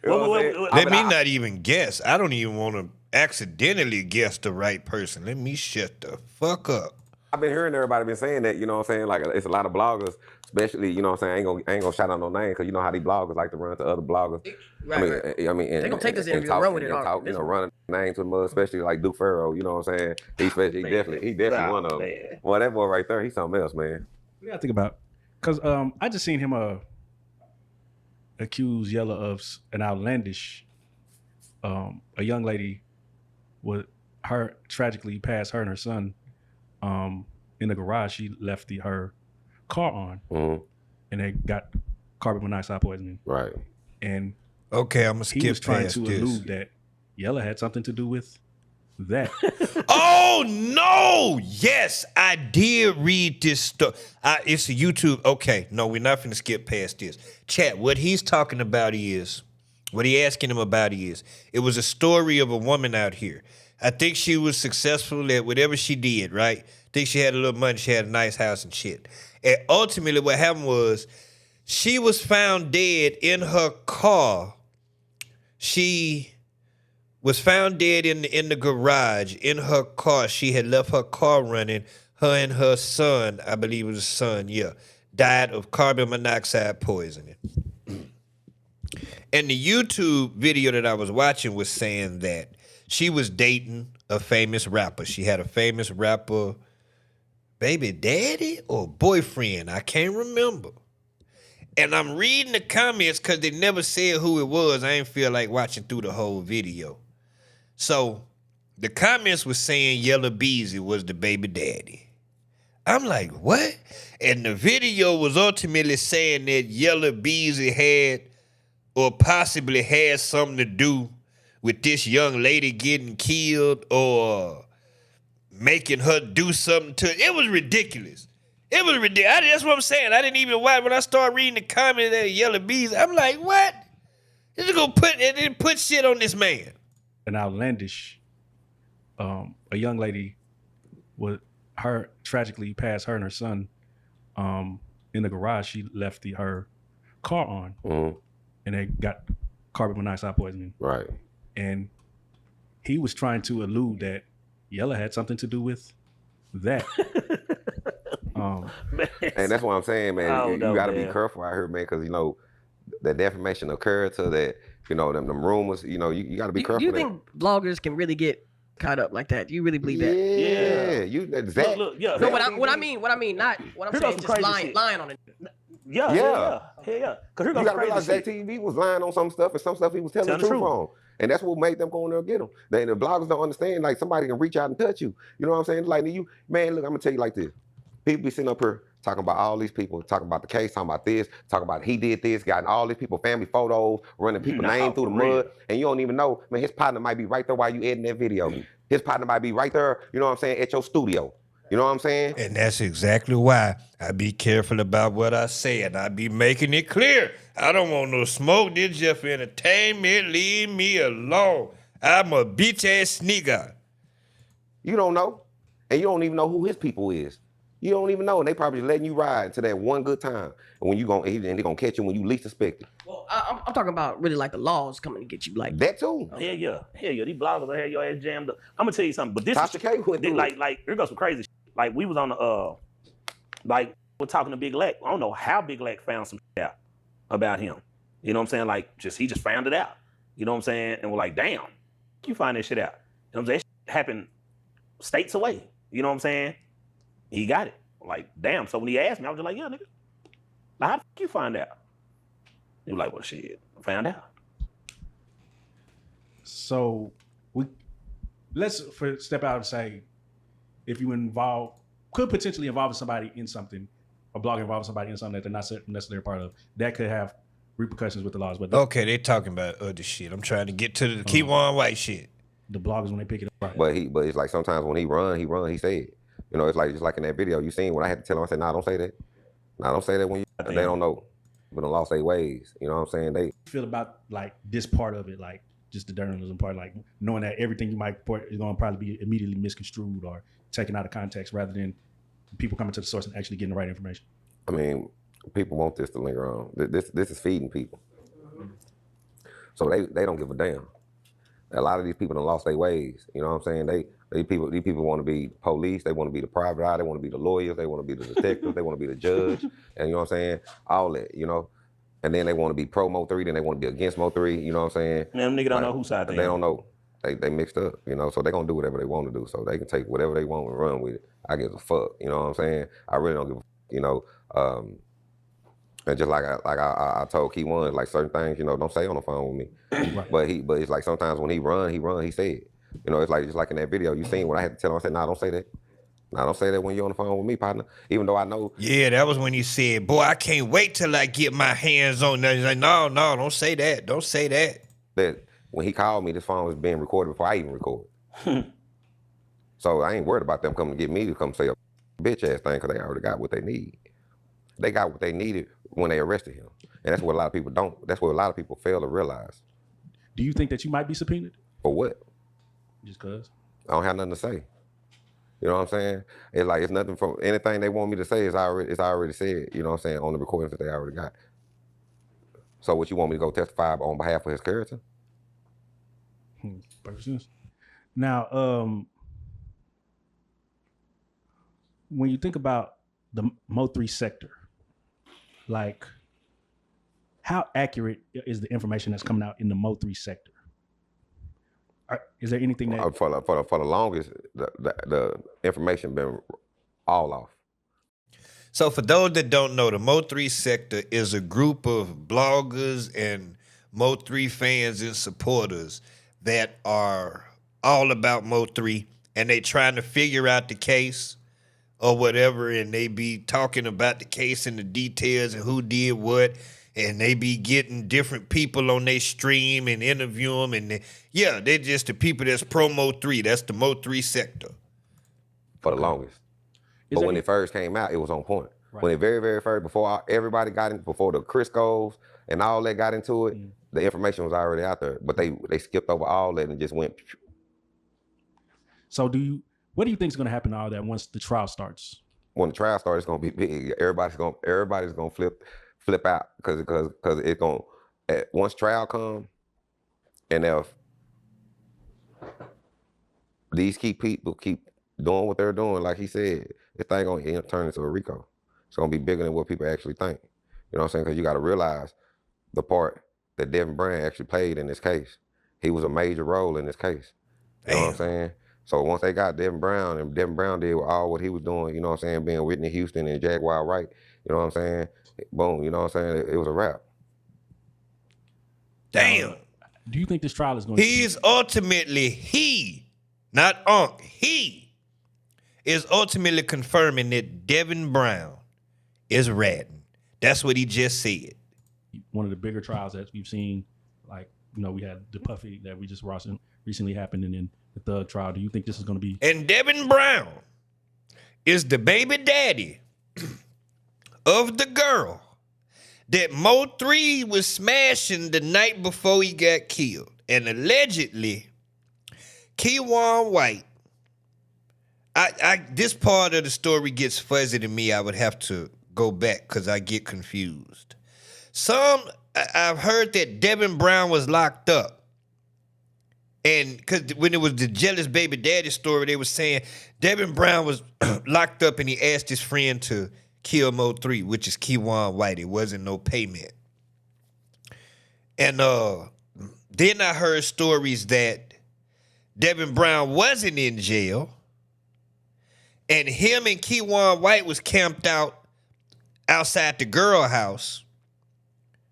You know what I'm saying? Let me not even guess. I don't even want to accidentally guess the right person. Let me shut the fuck up. I've been hearing everybody been saying that, you know what I'm saying? Like, it's a lot of bloggers, especially, you know what I'm saying? I ain't gonna shout out no name because you know how these bloggers like to run to other bloggers. Right. I mean, They gonna take this interview and run with it. Talk, run names to the mud, especially like Duke Farrow, you know what I'm saying? He definitely one of them. Man. Well, that boy right there, he's something else, man. What do you think about? Because I just seen him accuse Yella of an outlandish. A young lady tragically passed her and her son in the garage. She left her car on, and they got carbon monoxide poisoning. Right. And Okay, I'm going to he was skip trying past to this. allude that Yella had something to do with that. Oh, no. Yes, I did read this stuff. It's a YouTube. Okay, no, we're not going to skip past this. Chat, what he's talking about is, what he asking him about is, it was a story of a woman out here. I think she was successful at whatever she did, right? I think she had a little money. She had a nice house and shit. And ultimately what happened was she was found dead in her car. She was found dead in the garage in her car. She had left her car running. Her and her son, I believe it was a son, died of carbon monoxide poisoning. And the YouTube video that I was watching was saying that she was dating a famous rapper. She had a famous rapper baby daddy or boyfriend. I can't remember. And I'm reading the comments because they never said who it was. I ain't feel like watching through the whole video. So the comments was saying Yella Beezy was the baby daddy. I'm like, what? And the video was ultimately saying that Yella Beezy had or possibly had something to do with this young lady getting killed or making her do something to it. It was ridiculous. It was ridiculous. That's what I'm saying. I didn't even watch when I started reading the comments of Yella Beezy. I'm like, what? This is gonna put shit on this man. An outlandish, a young lady tragically passed her and her son in the garage. She left her car on, and they got carbon monoxide poisoning. Right. And he was trying to allude that Yella had something to do with that. And that's what I'm saying, man. Oh, you no, got to be man. careful out here, man, because you know the defamation of character, that you know them rumors. You know, you got to be Do careful. you that, think bloggers can really get caught up like that? Do you really believe that? yeah, you Zach. Look, yeah. No, Zach but what I TV, mean, not what I'm Here goes saying. some Just crazy shit. lying on it. Yeah. Because here You goes got some to crazy realize Zach shit. TV was lying on some stuff, and some stuff he was telling the truth on. And that's what made them go in there and get him. The bloggers don't understand, like, somebody can reach out and touch you. You know what I'm saying? Like, you, man, look, I'm going to tell you like this. People be sitting up here talking about all these people, talking about the case, talking about this, talking about he did this, got all these people, family photos, running people name through the mud, and you don't even know, man, his partner might be right there while you editing that video. His partner might be right there, you know what I'm saying, at your studio. You know what I'm saying? And that's exactly why I be careful about what I say, and I be making it clear. I don't want no smoke. This just for entertainment. Leave me alone. I'm a bitch ass nigga. You don't know, and you don't even know who his people is. You don't even know, and they probably letting you ride to that one good time. And when you and they gonna catch you when you least expect it. Well, I'm talking about really like the laws coming to get you, like That too. Hell yeah. These bloggers will have your ass jammed up. I'm gonna tell you something, but this Tasha K went through like here goes some crazy shit. Like we was on the like we're talking to Big Lack. I don't know how Big Lack found some shit out about him. You know what I'm saying? Like he just found it out. You know what I'm saying? And we're like, damn, you find this shit out. You know what I'm saying? That shit happened states away. You know what I'm saying? He got it. Like, damn. So when he asked me, I was just like, yeah, nigga. Like, how the fuck you find out? He was like, well, shit, I found out. So let's step out and say, if you could potentially involve somebody in something, a blog involving somebody in something that they're not necessarily part of, that could have repercussions with the laws. But Okay, they talking about other shit. I'm trying to get to the keep on white shit. the bloggers, when they pick it up, right? But it's like sometimes when he say it. You know, it's like just like in that video you seen when I had to tell him, I said, nah, don't say that. Nah, don't say that when they don't know. But they lost their ways. You know what I'm saying? They feel about like this part of it, like just the journalism part, like knowing that everything you might report is going to probably be immediately misconstrued or taken out of context, rather than people coming to the source and actually getting the right information. I mean, people want this to linger on. This is feeding people. So they don't give a damn. A lot of these people done lost their ways. You know what I'm saying? These people want to be police. They want to be the private eye. They want to be the lawyers. They want to be the detectives. They want to be the judge. And you know what I'm saying? All that, you know. And then they want to be pro MO3. Then they want to be against MO3. You know what I'm saying? Man, them nigga don't know whose side they don't know. They mixed up, you know. So they gonna do whatever they want to do. So they can take whatever they want and run with it. I give a fuck. You know what I'm saying? I really don't give a fuck. You know. And just like I told Key One, like certain things, you know, don't say on the phone with me. Right. But it's like sometimes when he say it. You know, it's like just like in that video you seen when I had to tell him, I said, nah, don't say that. Nah, don't say that when you're on the phone with me, partner. Even though I know. Yeah, that was when he said, boy, I can't wait till I get my hands on that. He's like, no, don't say that. Don't say that. That when he called me, this phone was being recorded before I even record. So I ain't worried about them coming to get me to come say a bitch ass thing, because they already got what they need. They got what they needed when they arrested him. And that's what a lot of people don't. That's what a lot of people fail to realize. Do you think that you might be subpoenaed? For what? Just cause? I don't have nothing to say. You know what I'm saying? It's like it's nothing from anything they want me to say is already said, you know what I'm saying, on the recordings that they already got. So what, you want me to go testify on behalf of his character? Perfect sense. Now, when you think about the MO3 sector, like, how accurate is the information that's coming out in the MO3 sector? Is there anything that for the longest, the information been all off. So for those that don't know, the MO3 sector is a group of bloggers and MO3 fans and supporters that are all about MO3, and they trying to figure out the case or whatever, and they be talking about the case and the details and who did what, and they be getting different people on their stream and interview them, and they're just the people that's pro MO3. That's the MO3 sector. For the longest. But when it first came out, it was on point. Right. When it very, very first, before everybody got in, before the Criscos and all that got into it, the information was already out there. But they skipped over all that and just went. So what do you think is going to happen to all that once the trial starts? When the trial starts, it's going to be big. Everybody's going to flip out because it's going to, once trial come, and if these people keep doing what they're doing, like he said, this thing gonna turn into a RICO. It's gonna be bigger than what people actually think. You know what I'm saying? Because you got to realize the part that Devin Brown actually played in this case. He was a major role in this case. You know what I'm saying? So once they got Devin Brown, and Devin Brown did all what he was doing, you know what I'm saying, being Whitney Houston and Jaguar Wright, you know what I'm saying? Boom, you know what I'm saying? It was a wrap. Damn. Do you think this trial is going to... He is ultimately, he is ultimately confirming that Devin Brown is ratting. That's what he just said. One of the bigger trials that we've seen, like, you know, we had the Puffy that we just recently happened, and then the Thug trial. Do you think this is going to be... And Devin Brown is the baby daddy of the girl that MO3 was smashing the night before he got killed. And allegedly, Keywan White, this part of the story gets fuzzy to me. I would have to go back because I get confused. I've heard that Devin Brown was locked up. And because when it was the jealous baby daddy story, they were saying Devin Brown was locked up and he asked his friend to kill MO3, which is Keywan White. It wasn't no payment. And then I heard stories that Devin Brown wasn't in jail and him and Keywan White was camped out outside the girl house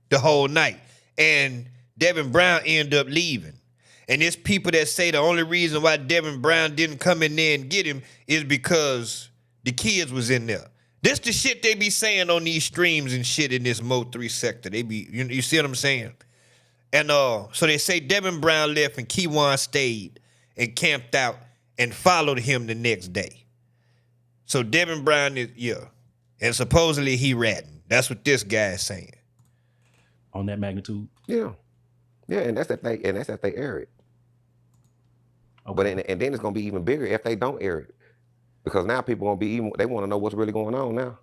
the whole night. And Devin Brown ended up leaving. And there's people that say the only reason why Devin Brown didn't come in there and get him is because the kids was in there. This the shit they be saying on these streams and shit in this MO3 sector. They be, you see what I'm saying? And so they say Devin Brown left and Keywan stayed and camped out and followed him the next day. So Devin Brown is, and supposedly he ratting. That's what this guy is saying. On that magnitude? Yeah. Yeah, and that's if they air it. Okay. But and then it's gonna be even bigger if they don't air it. Because now people gonna be they wanna know what's really going on now.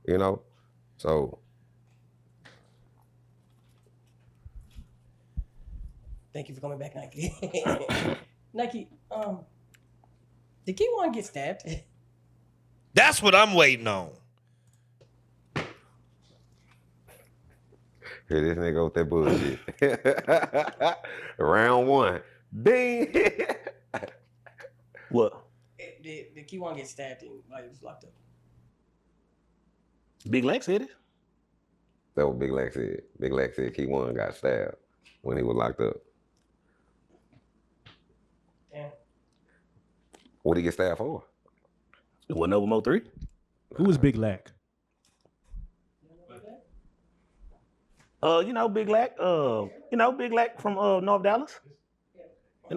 You know? So thank you for coming back, Nike. Nike, did Keywan get stabbed? That's what I'm waiting on. Here this nigga with that bullshit. Round one. Ding. What? Did Keywan get stabbed while he was locked up? Big Lex said it. That's what Big Lex said. Big Lex said Keywan got stabbed when he was locked up. Damn. What did he get stabbed for? It wasn't over MO3. Who was Big Lack? You know Big Lack. Big Lack from North Dallas. You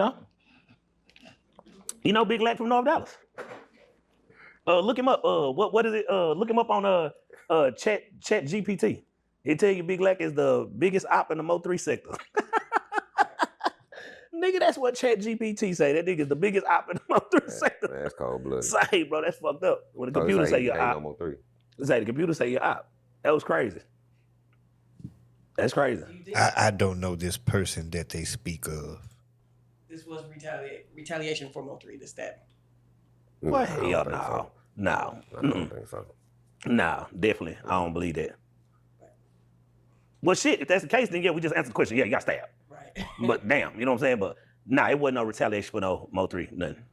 know Big Lack from North Dallas. Look him up. What is it? Look him up on Chat GPT. He tell you Big Lack is the biggest op in the MO3 sector. Nigga, that's what Chat GPT say. That nigga's the biggest op in the MO3 sector. Man, that's cold blooded. Say, bro, that's fucked up. When the computer say you're op. No MO3. Say the computer say you're op. That was crazy. That's crazy. I don't know this person that they speak of. This was retaliation for MO3 to stab. What? Hell no. No. I don't think so. No, definitely. I don't believe that. Well, shit, if that's the case, then yeah, we just answered the question. Yeah, you got stabbed. Right. But damn, you know what I'm saying? But nah, it wasn't no retaliation for no MO3, nothing.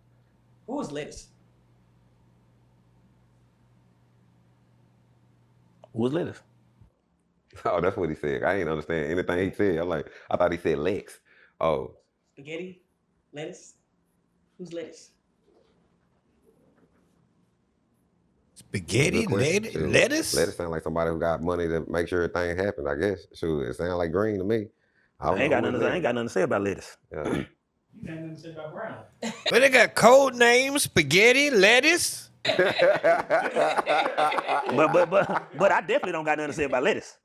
Who was Lettuce? Who was Lettuce? Oh, that's what he said. I ain't understand anything he said. I thought he said Lex. Oh. Spaghetti? Lettuce? Who's Lettuce? Spaghetti? Lettuce? Lettuce sound like somebody who got money to make sure everything happens, I guess. Shoot, it sound like green to me. I ain't got nothing to say about Lettuce. Yeah. You ain't nothing to say about Brown. But they got code names, spaghetti, lettuce. But I definitely don't got nothing to say about Lettuce.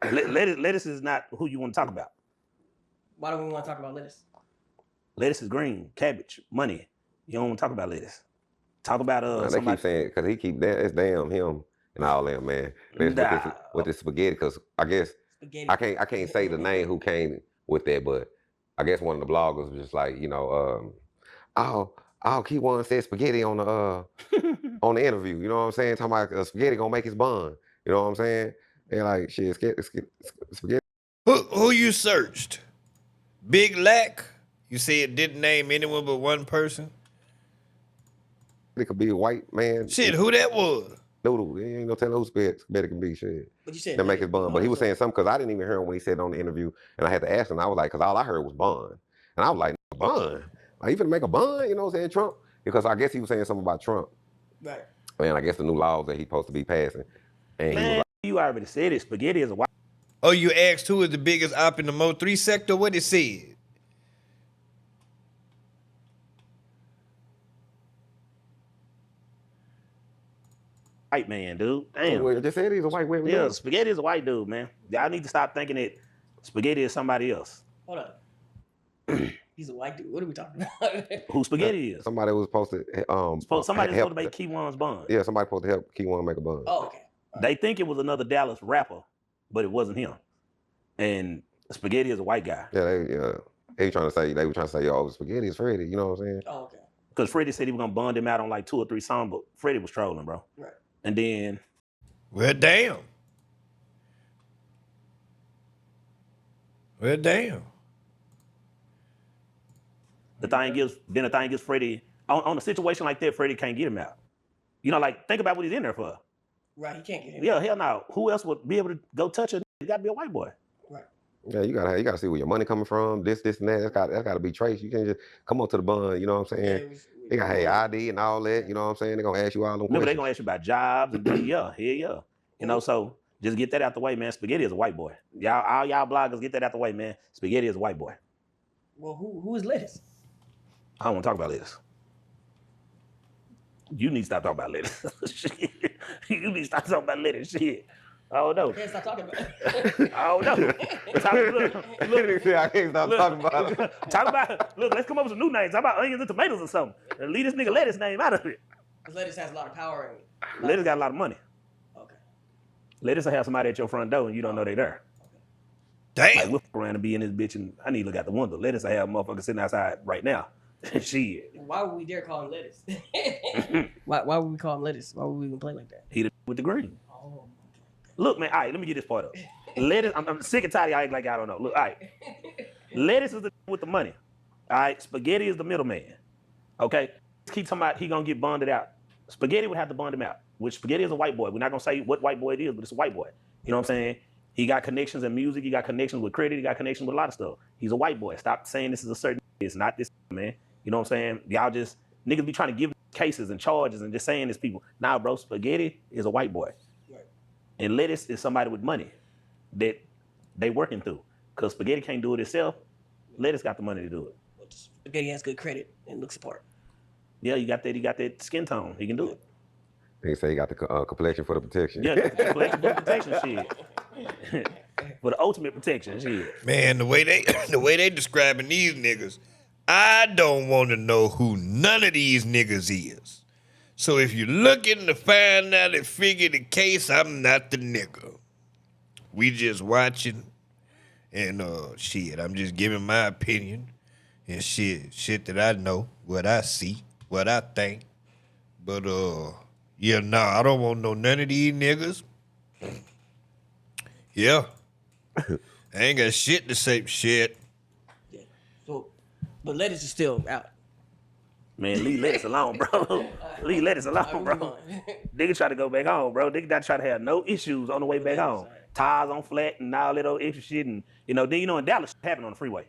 Lettuce is not who you want to talk about. Why don't we want to talk about Lettuce? Lettuce is green, cabbage, money. You don't want to talk about Lettuce. Talk about they somebody. keep saying because he keep that. It's damn him and all them, man. With this spaghetti, because I guess Spaghetti. I can't say the name who came with that, but I guess one of the bloggers was just like, Keywan said spaghetti on the on the interview. You know what I'm saying? Talking about Spaghetti gonna make his bun. You know what I'm saying? And like shit, Spaghetti Who you searched? Big Lack? You say it didn't name anyone but one person? could be a white man. Shit, who that was? Noodle. He ain't no telling who Spaghetti can be. Shit. But you said That make his bun. But he was saying something because I didn't even hear him when he said it on the interview, and I had to ask him. I was like, because all I heard was bun, and I was like, bun. Like, you finna make a bun? You know what I'm saying? Trump? Because I guess he was saying something about Trump. Right. And I guess the new laws that he's supposed to be passing. And he was like, You already said it. Spaghetti is a white. Oh, you asked who is the biggest op in the MO3 sector? What it said? White man, dude. Damn. well, just said he's a white man. Yeah, Spaghetti is a white dude, man. Y'all need to stop thinking that Spaghetti is somebody else. Hold up. He's a white dude. What are we talking about? Who Spaghetti is? Somebody was supposed to Somebody's help. supposed to make Keywan's bun. Yeah, somebody supposed to help Keywan make a bun. Oh, okay. They think it was another Dallas rapper, but it wasn't him. And Spaghetti is a white guy. Yeah, they were trying to say, yo, Spaghetti is Freddie. You know what I'm saying? Oh, okay. Because Freddie said he was gonna bond him out on like 2 or 3 songs, but Freddie was trolling, bro. Right. And then Well, damn. Well, damn. the thing gives Freddie on a situation like that, Freddie can't get him out. You know, like think about what he's in there for. Right. He can't get him. Yeah, hell no. Who else would be able to go touch it? It gotta be a white boy. Right. Yeah, you gotta see where your money coming from. This, and that. That's gotta be traced. You can't just come on to the bun. You know what I'm saying? They got ID and all that. You know what I'm saying? They're gonna ask you all them Remember, they're questions. gonna ask you about jobs and yeah. You know, so just get that out the way, man. Spaghetti is a white boy. All y'all bloggers, get that out the way, man. Spaghetti is a white boy. Well, who is lettuce? I don't want to talk about lettuce. You need to stop talking about lettuce. Shit. You need to stop talking about lettuce. Shit. I don't know. I can't stop talking about it. I don't know. Look, I can't stop talking about it. talk about. Look, let's come up with some new names. How about onions and tomatoes or something? And leave this nigga lettuce name out of it. Because lettuce has a lot of power in it. Lettuce got a lot of money. Okay. Lettuce will have somebody at your front door and you don't know they're there. Damn. Like we'll fuck around and be in this bitch and I need to look out the window. Lettuce will have motherfuckers sitting outside right now. Shit. Why would we dare call him lettuce? why would we call him lettuce? Why would we even play like that? He with the green. Oh. Look, man, all right, let me get this part up. Lettuce, I'm sick and tired of y'all acting like I don't know. Look, all right. Lettuce is the with the money. All right, Spaghetti is the middleman. Okay? Keep talking about he gonna get bonded out. Spaghetti would have to bond him out, which Spaghetti is a white boy. We're not gonna say what white boy it is, but it's a white boy. You know what I'm saying? He got connections in music, he got connections with credit, he got connections with a lot of stuff. He's a white boy. Stop saying this is a certain, it's not this, man. You know what I'm saying? Y'all just, niggas be trying to give cases and charges and just saying this people. Nah, bro, Spaghetti is a white boy. Right. And lettuce is somebody with money that they working through. Because Spaghetti can't do it itself. Lettuce got the money to do it. But Spaghetti has good credit and look support. Yeah, he got that skin tone. He can do it. They say he got the complexion for the protection. Yeah, collection for protection shit. For the ultimate protection shit. Man, the way they describing these niggas, I don't want to know who none of these niggas is. So if you're looking to find out and figure the case, I'm not the nigga. We just watching and shit, I'm just giving my opinion and shit that I know, what I see, what I think. But yeah, nah, I don't want no none of these niggas. Yeah. I ain't got shit to say shit. Yeah. So, but lettuce is still out. Man, leave lettuce alone, bro. Leave lettuce alone, bro. Nigga try to go back home, bro. Nigga not try to have no issues on the way back home. Tires on flat and all that old extra shit. And, you know, then, you know, in Dallas, shit happen on the freeway.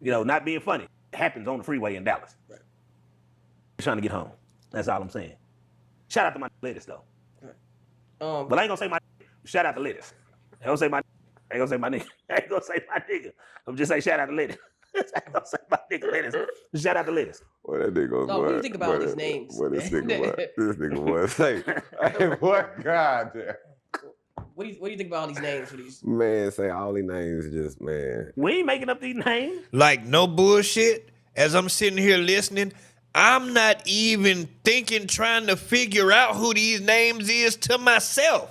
You know, not being funny. It happens on the freeway in Dallas. Right. Trying to get home. That's all I'm saying. Shout out to my lettuce, though. Right. But I ain't gonna say my shout out to lettuce. I ain't gonna say my nigga. I ain't gonna say my nigga. I'm just saying shout out to lettuce. I ain't gonna say my nigga lettuce. Shout out to lettuce. Well, that nigga. No, what do you think about all these names? What this nigga was. Hey, what God damn. What do you think about all these names for these? Man, say all these names just, man. We ain't making up these names. Like, no bullshit. As I'm sitting here listening, I'm not even trying to figure out who these names is to myself.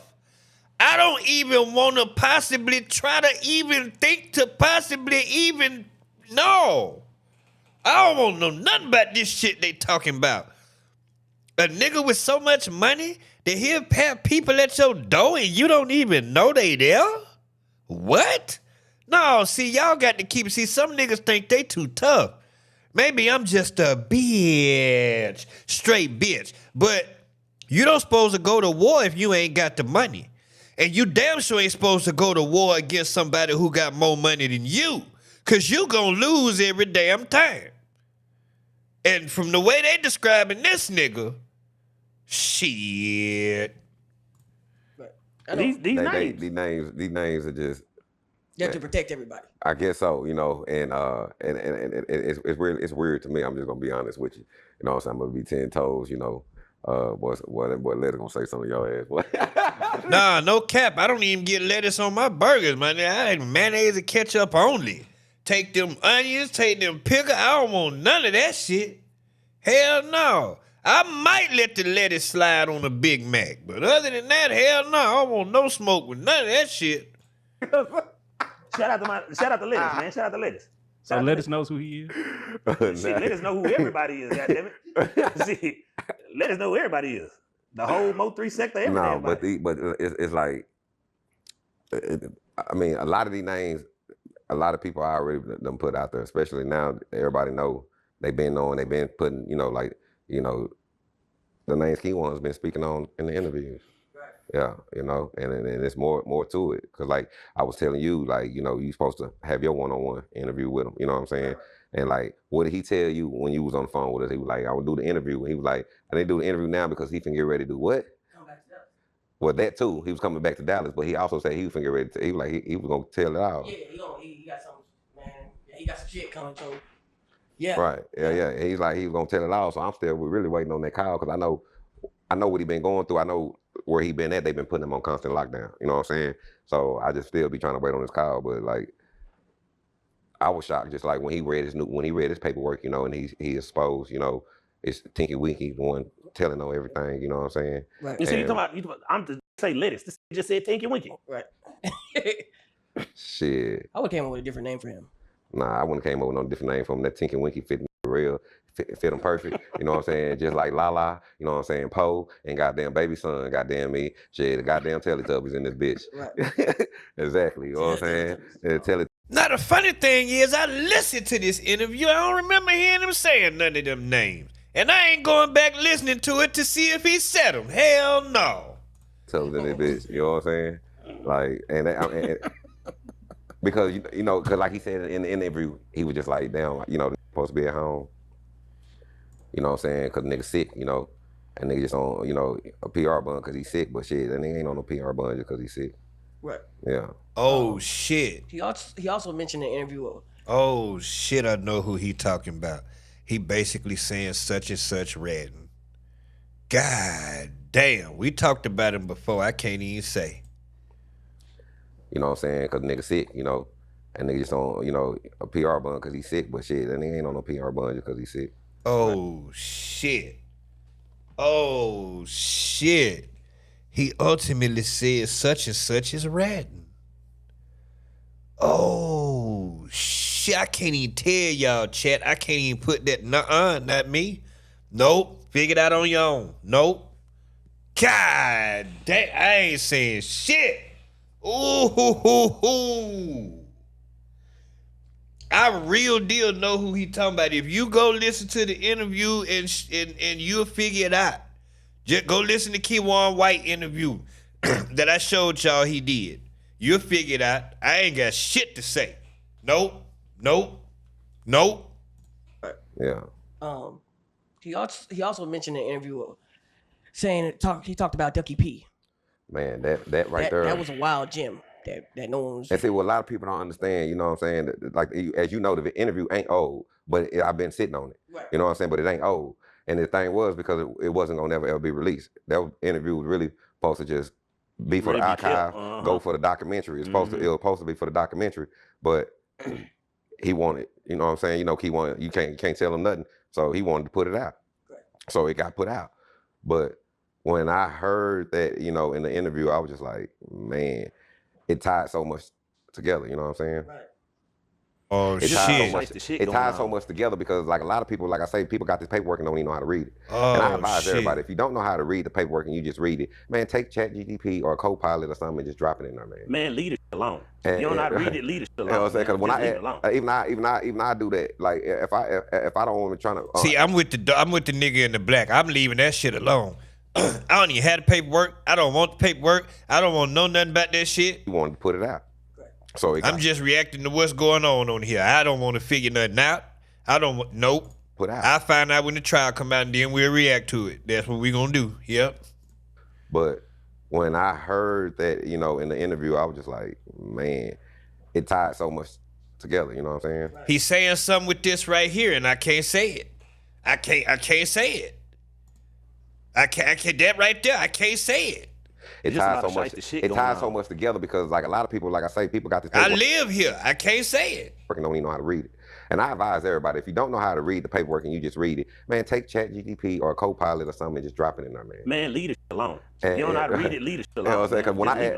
I don't even want to possibly try to even think to possibly even know. I don't want to know nothing about this shit they talking about. A nigga with so much money that he'll have people at your door and you don't even know they there? What? No, see, y'all got to keep. See, some niggas think they too tough. Maybe I'm just a bitch, straight bitch. But you don't supposed to go to war if you ain't got the money. And you damn sure ain't supposed to go to war against somebody who got more money than you. Cause you gonna lose every damn time. And from the way they describing this nigga, shit. But I know These names. These names are just. you have to protect everybody. I guess so, and it's weird to me. I'm just gonna be honest with you. You know what I'm saying? I'm gonna be 10 toes, boy, lettuce gonna say something to your ass, boy. Nah, no cap. I don't even get lettuce on my burgers, man. I had mayonnaise and ketchup only. Take them onions, take them pickles. I don't want none of that shit. Hell no. I might let the lettuce slide on a Big Mac, but other than that, hell no. I don't want no smoke with none of that shit. Shout out to Lettuce, man. Shout out to Lettuce. So Lettuce knows who he is. Shit, let us know who everybody is, goddammit. See, let us know who everybody is. The whole MO3 sector, everybody. No, but it's like, I mean, a lot of these names, a lot of people I already done put out there, especially now. Everybody know they've been putting, the names Key One's been speaking on in the interviews. Yeah, and it's more to it. Cause like I was telling you, like, you supposed to have your one-on-one interview with him. You know what I'm saying? And like, what did he tell you when you was on the phone with us? He was like, I would do the interview. And he was like, I didn't do the interview now because he finna get ready to do what? Come back to Dallas. Well, that too. He was coming back to Dallas, but he also said he was finna get ready to, he was like, he was gonna tell it all. Yeah, he got some, man. Yeah, he got some shit coming too. Yeah. Right. Yeah. And he's like, he was gonna tell it all. So I'm still really waiting on that call because I know what he been going through. I know where he been at. They've been putting him on constant lockdown. You know what I'm saying? So I just still be trying to wait on this call. But like, I was shocked just like when he read his paperwork, and he exposed, it's Tinky Winky one telling on everything. You know what I'm saying? Right. You see, I'm to say Lettuce. This just said Tinky Winky. Right. Shit. I would have came up with a different name for him. Nah, I wouldn't have came up with no different name for him. That Tinky Winky fit real. Fit him perfect, you know what I'm saying? Just like Lala, you know what I'm saying? Poe and goddamn baby son, goddamn me, shit, the goddamn Teletubbies in this bitch. Right. Exactly, you know what I'm saying? Teletubbies. Now, the funny thing is, I listened to this interview. I don't remember hearing him saying none of them names. And I ain't going back listening to it to see if he said them. Hell no. In this bitch, you know what I'm saying? Like, and because, because like he said in the interview, he was just like, damn, supposed to be at home. You know what I'm saying? Because the nigga sick, and nigga just on, a PR bun because he's sick, but shit, that nigga ain't on no PR bun just because he's sick. Right. Yeah. Oh, shit. He also mentioned in the interview. Oh, shit, I know who he talking about. He basically saying such and such Redden. God damn, we talked about him before. I can't even say. You know what I'm saying? Because the nigga sick, and nigga just on, a PR bun because he's sick, but shit, that nigga ain't on no PR bun just because he's sick. Oh, shit. Oh, shit. He ultimately said such and such is ratting. Oh, shit. I can't even tell y'all, chat. I can't even put that. Nuh-uh, not me. Nope. Figure it out on your own. Nope. God damn. I ain't saying shit. Ooh, hoo, hoo, hoo. I real deal know who he talking about. If you go listen to the interview and you'll figure it out. Just go listen to Keywan White interview that I showed y'all he did. You'll figure it out. I ain't got shit to say. Nope. Yeah. He also mentioned in the interview saying he talked about Ducky P. Man, that right there. That was a wild gem. That no one was. And see, what a lot of people don't understand, you know what I'm saying? Like, as you know, the interview ain't old, but I've been sitting on it. Right. You know what I'm saying? But it ain't old. And the thing was because it wasn't gonna ever be released. That interview was really supposed to just be for the archive, go for the documentary. It was supposed to be for the documentary, but he wanted, you know what I'm saying? You can't tell him nothing. So he wanted to put it out. Right. So it got put out. But when I heard that, in the interview, I was just like, man, it tied so much together, you know what I'm saying? Right. Oh It Just ties so shit. much. the shit It going ties so on. much together because like a lot of people, like I say, people got this paperwork and don't even know how to read it. And I Oh advise everybody, shit. if you don't know how to read the paperwork and you just read it, man, take ChatGPT or Copilot or something and just drop it in there, man. Man, leave it alone. If you don't know how to read it, leave it You know what alone. I'm saying? Because when Just leave it alone. even I do that. Like if I don't want to try to See, I'm with the nigga in the black. I'm leaving that shit alone. I don't even have the paperwork. I don't want the paperwork. I don't want to know nothing about that shit. you want to put it out, so it I'm got just reacting to what's going on here. I don't want to figure nothing out. I don't want nope. put out. I find out when the trial come out and then we'll react to it. That's what we gonna do. Yep. But when I heard that, you know, in the interview, I was just like, man, it tied so much together. You know what I'm saying? He's saying something with this right here, and I can't say it. I can't say it. I can't that right there. I can't say it. It Just a ties lot so of much. shiesty shit It going ties so on. much together because like a lot of people, like I say, people got this I paperwork live here. I can't say it. and don't even know how to read it. And I advise everybody, if you don't know how to read the paperwork and you just read it, man, take ChatGPT or Copilot or something and just drop it in there, man. Man, leave it alone. If you don't know how to read it, leave it alone. You know what I'm saying? Because when Just leave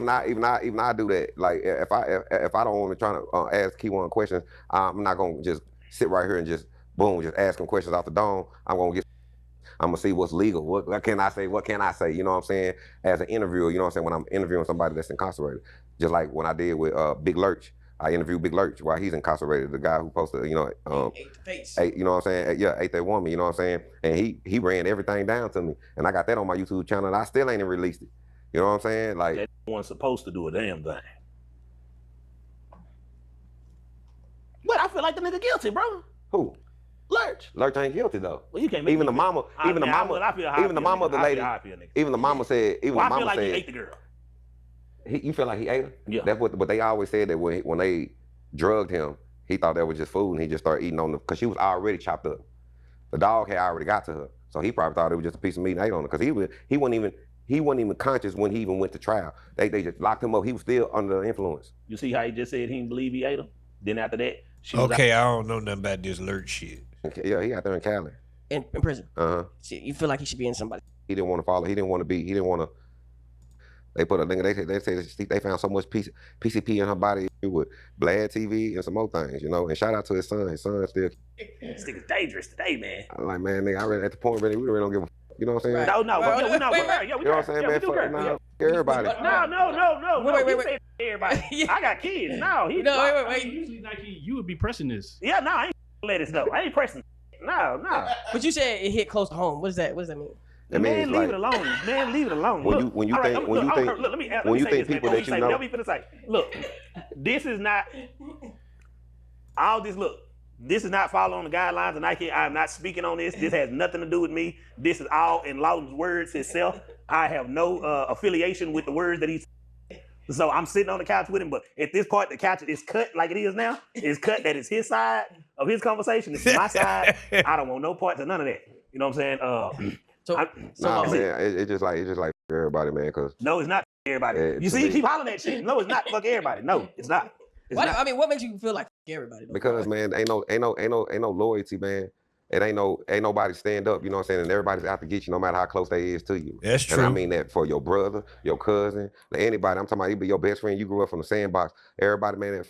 I it alone. even I do that. Like if I don't want to try to ask key one questions, I'm not gonna just sit right here and just boom, just ask them questions off the dome. I'm gonna see what's legal. What can I say? What can I say? You know what I'm saying? As an interviewer, you know what I'm saying? When I'm interviewing somebody that's incarcerated, just like when I did with Big Lurch, I interviewed Big Lurch while he's incarcerated. The guy who posted, you know, Ate the face. you know what I'm saying? Yeah, ate that woman. You know what I'm saying? And he ran everything down to me, and I got that on my YouTube channel, and I still ain't even released it. You know what I'm saying? Like That one's supposed to do a damn thing. But I feel like the nigga guilty, bro. who? Lurch. Lurch ain't guilty though. Well, you can't make Even me the feel- mama, I even the mean, I mama, feel how I even the feel, mama of the nigga. I lady, feel how I feel, nigga. even the mama said, even Well, the I feel mama like he said, ate the girl. you feel like he ate her? Yeah. That's what, but they always said that when they drugged him, he thought that was just food, and he just started eating on the, because she was already chopped up. The dog had already got to her, so he probably thought it was just a piece of meat and ate on her, because he wasn't even conscious when he even went to trial. They just locked him up. He was still under the influence. You see how he just said he didn't believe he ate him? Then after that, she was Okay, I don't know nothing about this alert shit. Yeah, he out there in Cali. In prison. Uh-huh. You feel like he should be in somebody. He didn't want to follow. He didn't want to be. He didn't want to. They put a nigga. They say they found so much PCP in her body with Blad TV and some more things, you know. And shout out to his son. His son still. This nigga's dangerous today, man. I'm like, man, nigga, I really at the point really we really don't give a. You know what I'm saying? Right. No, no, Right, we not. wait, Yeah, we You know what I'm saying, yeah, man? we do Fuck, care. nah, Yeah. fuck everybody. No. Wait. He said everybody. Yeah. I got kids. No, he. No, I wait. mean, usually, like you would be pressing this. Yeah, no, I ain't let it know. I ain't pressing. No. But you said it hit close to home. What does that mean? That means Man, leave like it alone. Man, leave it alone. when Look, you all right, think look, when you look, think look, let me when you say think this, people man. that you know. Let me finna say. Look, this is not all this. Look, this is not following the guidelines of Nike. I'm not speaking on this. This has nothing to do with me. This is all in Lawton's words himself. I have no affiliation with the words that he's. So I'm sitting on the couch with him, but at this point, the couch is cut like it is now. It's cut that is his side of his conversation. This is my side. I don't want no parts of none of that. You know what I'm saying? Nah, that's man, it's just like everybody, man. Cause No, it's not everybody. Yeah, You to see, me- you keep hollering that shit. No, it's not fuck everybody. No, it's not. It's Why, not. I mean, what makes you feel like everybody? Though? because man, ain't no loyalty, man. It ain't nobody stand up. You know what I'm saying? And everybody's out to get you, no matter how close they is to you. That's And I true. mean that for your brother, your cousin, anybody. I'm talking about even your best friend. You grew up from the sandbox. Everybody, man,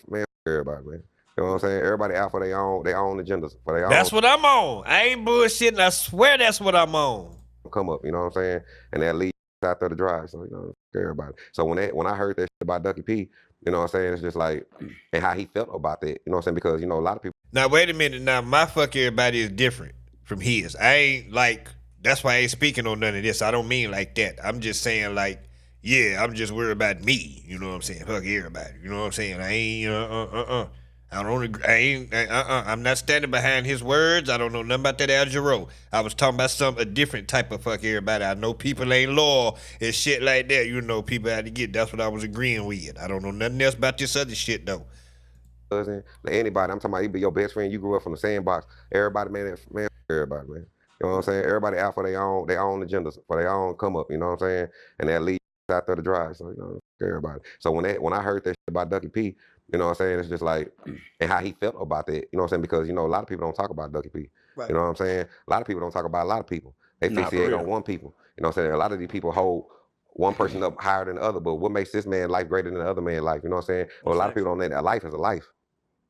everybody, man. You know what I'm saying? Everybody out for their own agendas, for their That's own what I'm on. I ain't bullshitting. I swear that's what I'm on. come up. You know what I'm saying? And that leads out there to drive. So you know, everybody. So when I heard that shit about Ducky P, you know what I'm saying? It's just like, and how he felt about that. You know what I'm saying? Because you know a lot of people. Now wait a minute. Now my fuck everybody is different from his. I ain't like. That's why I ain't speaking on none of this. I don't mean like that. I'm just saying like, yeah, I'm just worried about me. You know what I'm saying? Fuck everybody. You know what I'm saying? I ain't. I don't agree. I ain't. I'm not standing behind his words. I don't know nothing about that Al Jarreau. I was talking about a different type of fuck everybody. I know people ain't loyal and shit like that. You know, people had to get. That's what I was agreeing with. I don't know nothing else about this other shit though. Cousin, anybody. I'm talking about even your best friend. You grew up from the sandbox. Everybody, man, everybody, man. You know what I'm saying? Everybody out for their own agendas, for their own come up. You know what I'm saying? And that leads out there to drive. So you know, everybody. So when I heard that shit about Ducky P, you know what I'm saying? It's just like, and how he felt about that. You know what I'm saying? Because you know a lot of people don't talk about Ducky P. Right. You know what I'm saying? A lot of people don't talk about a lot of people. They Nah, for fixate real. on one people. You know what I'm saying? A lot of these people hold one person up higher than the other. But what makes this man life greater than the other man's life? You know what I'm saying? Well, a lot of people don't know that life is a life.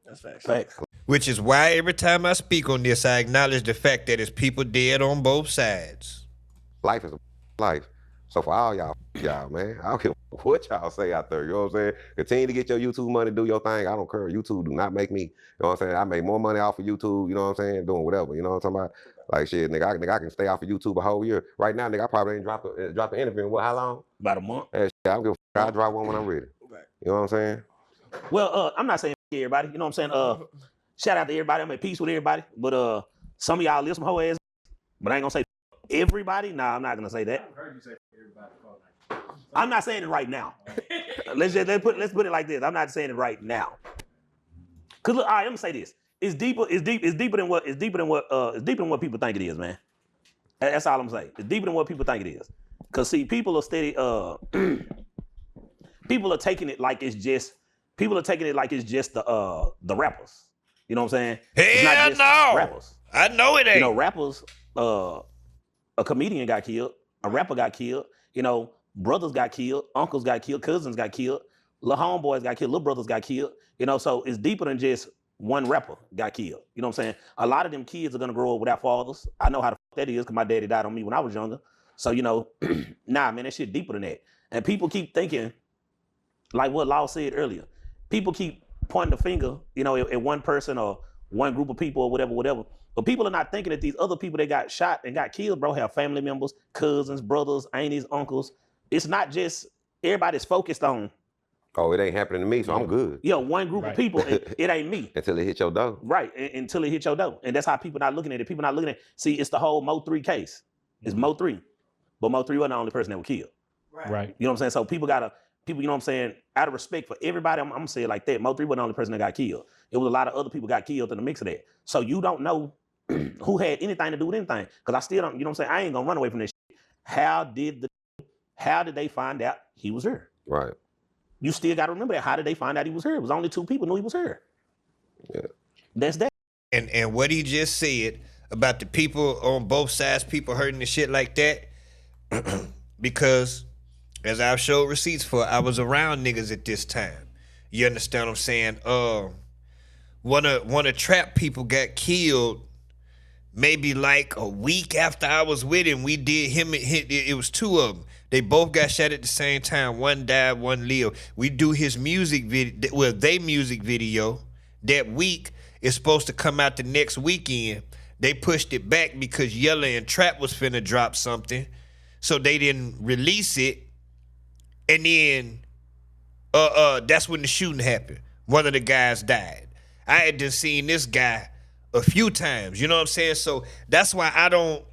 That's facts. Facts. Which is why every time I speak on this, I acknowledge the fact that it's people dead on both sides. Life is a life. So for all y'all, man, I don't care what y'all say out there. You know what I'm saying? Continue to get your YouTube money, do your thing. I don't care. YouTube do not make me. You know what I'm saying? I make more money off of YouTube. You know what I'm saying? Doing whatever. You know what I'm talking about? Like shit, nigga, I can stay off of YouTube a whole year. Right now, nigga, I probably ain't dropped an interview in what? How long? About a month. Shit, I don't give a fuck. I'll drop one when I'm ready. Right. You know what I'm saying? Well, I'm not saying everybody. You know what I'm saying? Shout out to everybody. I'm at peace with everybody. But some of y'all live some whole ass. But I ain't gonna say everybody. Nah, I'm not gonna say that. I heard you say everybody. I'm not saying it right now. let's put it like this. I'm not saying it right now. Cause look, all right, I'm gonna say this. It's deeper than what people think it is, man. That's all I'm saying. It's deeper than what people think it is. Cause see, people are steady. People are taking it like it's just the rappers. You know what I'm saying? It's not Hell just no. rappers. I know it ain't. You know, rappers. A comedian got killed. A rapper got killed. You know, brothers got killed. Uncles got killed. Cousins got killed. Little homeboys got killed. Little brothers got killed. You know, so it's deeper than just one rapper got killed. You know what I'm saying? A lot of them kids are gonna grow up without fathers. I know how the fuck that is because my daddy died on me when I was younger. So you know, nah, man, that shit deeper than that. And people keep thinking, like what Law said earlier. People keep pointing the finger, you know, at one person or one group of people or whatever. But people are not thinking that these other people that got shot and got killed, bro, have family members, cousins, brothers, aunties, uncles. It's not just everybody's focused on. Oh, it ain't happening to me, so I'm good. You know, one group of people, it ain't me. Until it hit your door. Right, until it hit your door. And that's how people not looking at it. People not looking at it. See, it's the whole MO3 case. It's MO3. But MO3 wasn't the only person that was killed. Right. You know what I'm saying? So people, you know what I'm saying, out of respect for everybody, I'm gonna say it like that. MO3 wasn't the only person that got killed. It was a lot of other people got killed in the mix of that. So you don't know who had anything to do with anything. Because I still don't, you know what I'm saying? I ain't gonna run away from this shit. How did they find out he was here? Right. You still gotta remember that. How did they find out he was here? It was only 2 people knew he was here. Yeah. That's that. And what he just said about the people on both sides, people hurting and shit like that, because as I've showed receipts for, I was around niggas at this time. You understand what I'm saying? One of trap people got killed maybe like a week after I was with him. We did him, it was 2 of them. They both got shot at the same time. One died, one lived. We do his music video, well, they music video that week. It's supposed to come out the next weekend. They pushed it back because Yella and Trap was finna drop something. So they didn't release it. And then that's when the shooting happened. One of the guys died. I had just seen this guy a few times, you know what I'm saying? So that's why I don't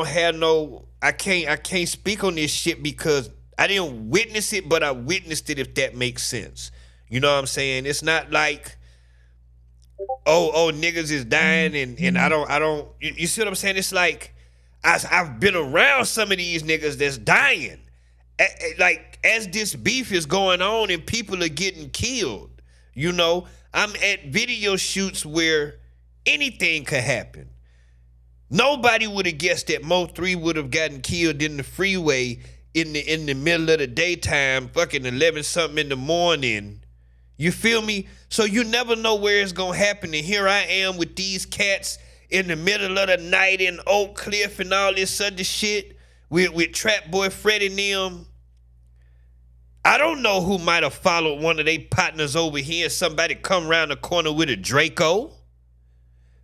have no, I can't speak on this shit because I didn't witness it, but I witnessed it, if that makes sense. You know what I'm saying? It's not like, oh niggas is dying and I don't you see what I'm saying? It's like I've been around some of these niggas that's dying. Like as this beef is going on and people are getting killed, you know, I'm at video shoots where anything could happen. Nobody would have guessed that MO3 would have gotten killed in the freeway in the middle of the daytime, fucking 11 something in the morning. You feel me? So you never know where it's gonna happen. And here I am with these cats in the middle of the night in Oak Cliff and all this other shit with Trap Boy Freddy and them. I don't know who might have followed one of their partners over here and somebody come around the corner with a Draco.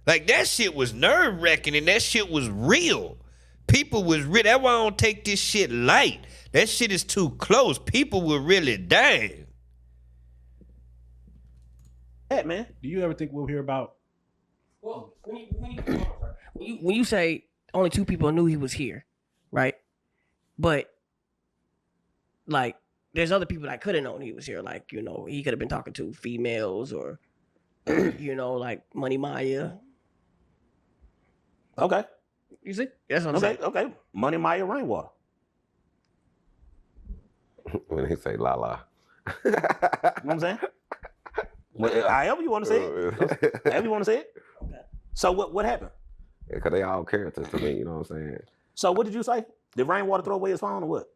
Like, that shit was nerve-wracking and that shit was real. People was real. That's why I don't take this shit light. That shit is too close. People were really dying. That, man. Do you ever think we'll hear about? Well, when you say only 2 people knew he was here, right? But like, there's other people that could have known he was here. Like, you know, he could have been talking to females or, you know, like Money Maya. Okay. You see? That's what I'm saying. Okay. Money Maya Rainwater. When they say la la. You know what I'm saying? Well, however you want to say it. However you want to say it. Okay. So what happened? Because they all characters to me, you know what I'm saying? So what did you say? Did Rainwater throw away his phone or what?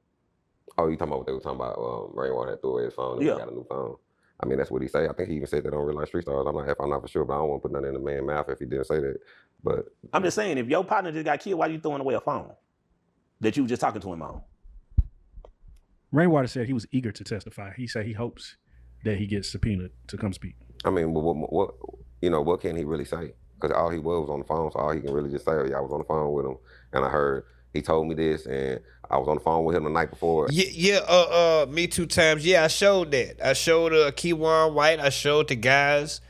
Oh, you talking about what they were talking about? Rainwater had threw away his phone and Yeah. he got a new phone. I mean, that's what he say. I think he even said that on Real Life Street Stars. I'm not for sure, but I don't want to put nothing in the man's mouth if he didn't say that. But I'm just saying, if your partner just got killed, why you throwing away a phone that you was just talking to him on? Rainwater said he was eager to testify. He said he hopes that he gets subpoenaed to come speak. I mean, what can he really say? Because all he was on the phone, so all he can really just say, oh, yeah, I was on the phone with him, and I heard he told me this, and I was on the phone with him the night before. Me 2 times. Yeah, I showed that. I showed Keywan White. I showed the guys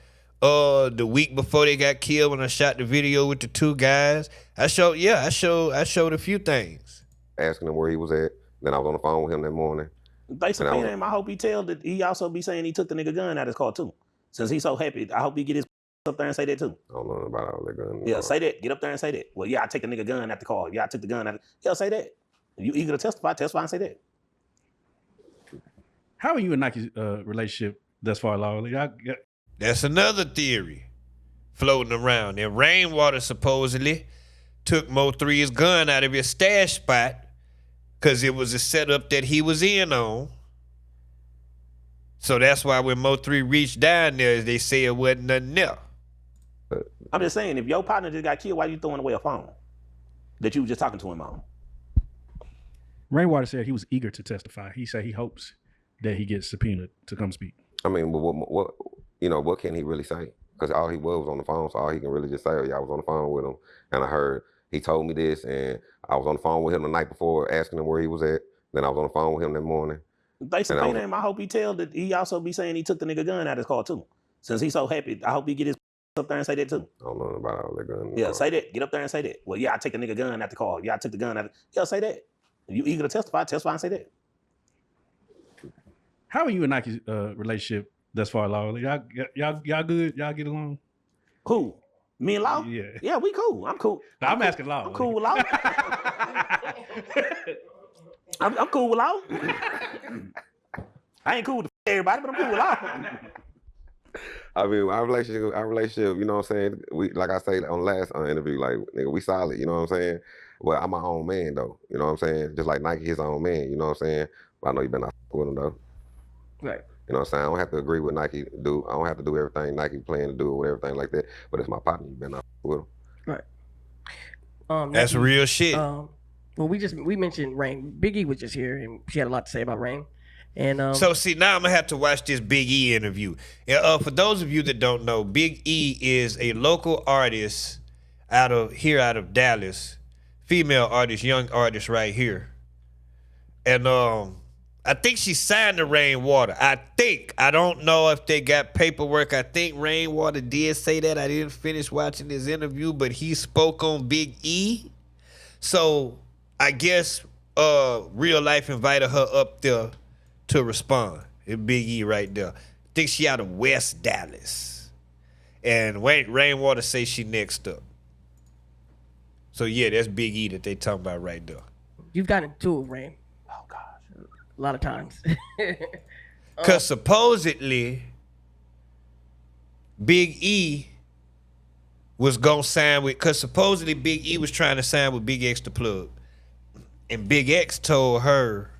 the week before they got killed when I shot the video with the 2 guys. I showed a few things. Asking him where he was at. Then I was on the phone with him that morning. They subpoena him. I hope he tell that he also be saying he took the nigga gun out of his car too. Since he's so happy, I hope he get his up there and say that too. I don't know about all that gun. Yeah, say that. Get up there and say that. Well, yeah, I take the nigga gun out the car. Yeah, I took the gun out. Yeah, say that. If you eager to testify and say that. How are you and Nike's relationship thus far, Law? That's another theory floating around. And Rainwater supposedly took MO3's gun out of his stash spot because it was a setup that he was in on. So that's why when MO3 reached down there, they say it wasn't nothing there. I'm just saying, if your partner just got killed, why you throwing away a phone that you was just talking to him on? Rainwater said he was eager to testify. He said he hopes that he gets subpoenaed to come speak. I mean, what can he really say? Because all he was on the phone, so all he can really just say, oh, yeah, I was on the phone with him, and I heard he told me this, and I was on the phone with him the night before asking him where he was at. Then I was on the phone with him that morning. They subpoena him. I hope he tell that he also be saying he took the nigga gun out of his car too. Since he's so happy, I hope he get his up there and say that too. I don't know about all that gun. Yeah, say that. Get up there and say that. Well, yeah, I take the nigga gun out the car. Yeah, I took the gun out. Yeah, say that. If you eager to testify and say that. How are you and Nike's relationship thus far, Law? Y'all good? Y'all get along? Who? Me and Law? Yeah. Yeah, we cool. I'm cool. I'm asking Law. I'm cool with Law. I'm cool with Law. I ain't cool with everybody, but I'm cool with Law. I mean, our relationship, you know what I'm saying? We, like I said on the last interview, like, nigga, we solid, you know what I'm saying? Well, I'm my own man, though, you know what I'm saying? Just like Nike, his own man, you know what I'm saying? But I know you better not with him, though. Right. You know what I'm saying? I don't have to agree with Nike do. I don't have to do everything Nike plan to do or everything like that. But it's my partner, you better not with him. Right. That's Nike, real shit. Well, we mentioned Rain. Big E was just here, and she had a lot to say about Rain. And so see, now I'm gonna have to watch this Big E interview. And for those of you that don't know, Big E is a local artist out of Dallas, female artist, young artist right here. And I think she signed to Rainwater. I don't know if they got paperwork. I think Rainwater did say that. I didn't finish watching this interview, but he spoke on Big E. So I guess Real Life invited her up there to respond. It's Big E right there. I think she out of West Dallas. And Rainwater say she next up. So yeah, that's Big E that they talking about right there. you've gotten into it, Rain. Oh gosh. A lot of times. Because supposedly Big E was going to sign with, because supposedly Big E was trying to sign with Big X the Plug. And Big X told her,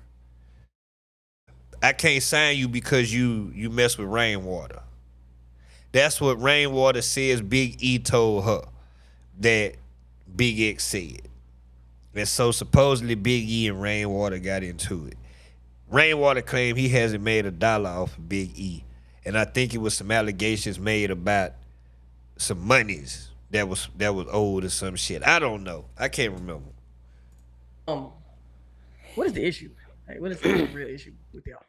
I can't sign you because you mess with Rainwater. That's what Rainwater says Big E told her that Big X said. And so supposedly Big E and Rainwater got into it. Rainwater claimed he hasn't made $1 off of Big E. And I think it was some allegations made about some monies that was owed or some shit. I don't know. I can't remember. What is the issue? Like, what is the real issue with y'all?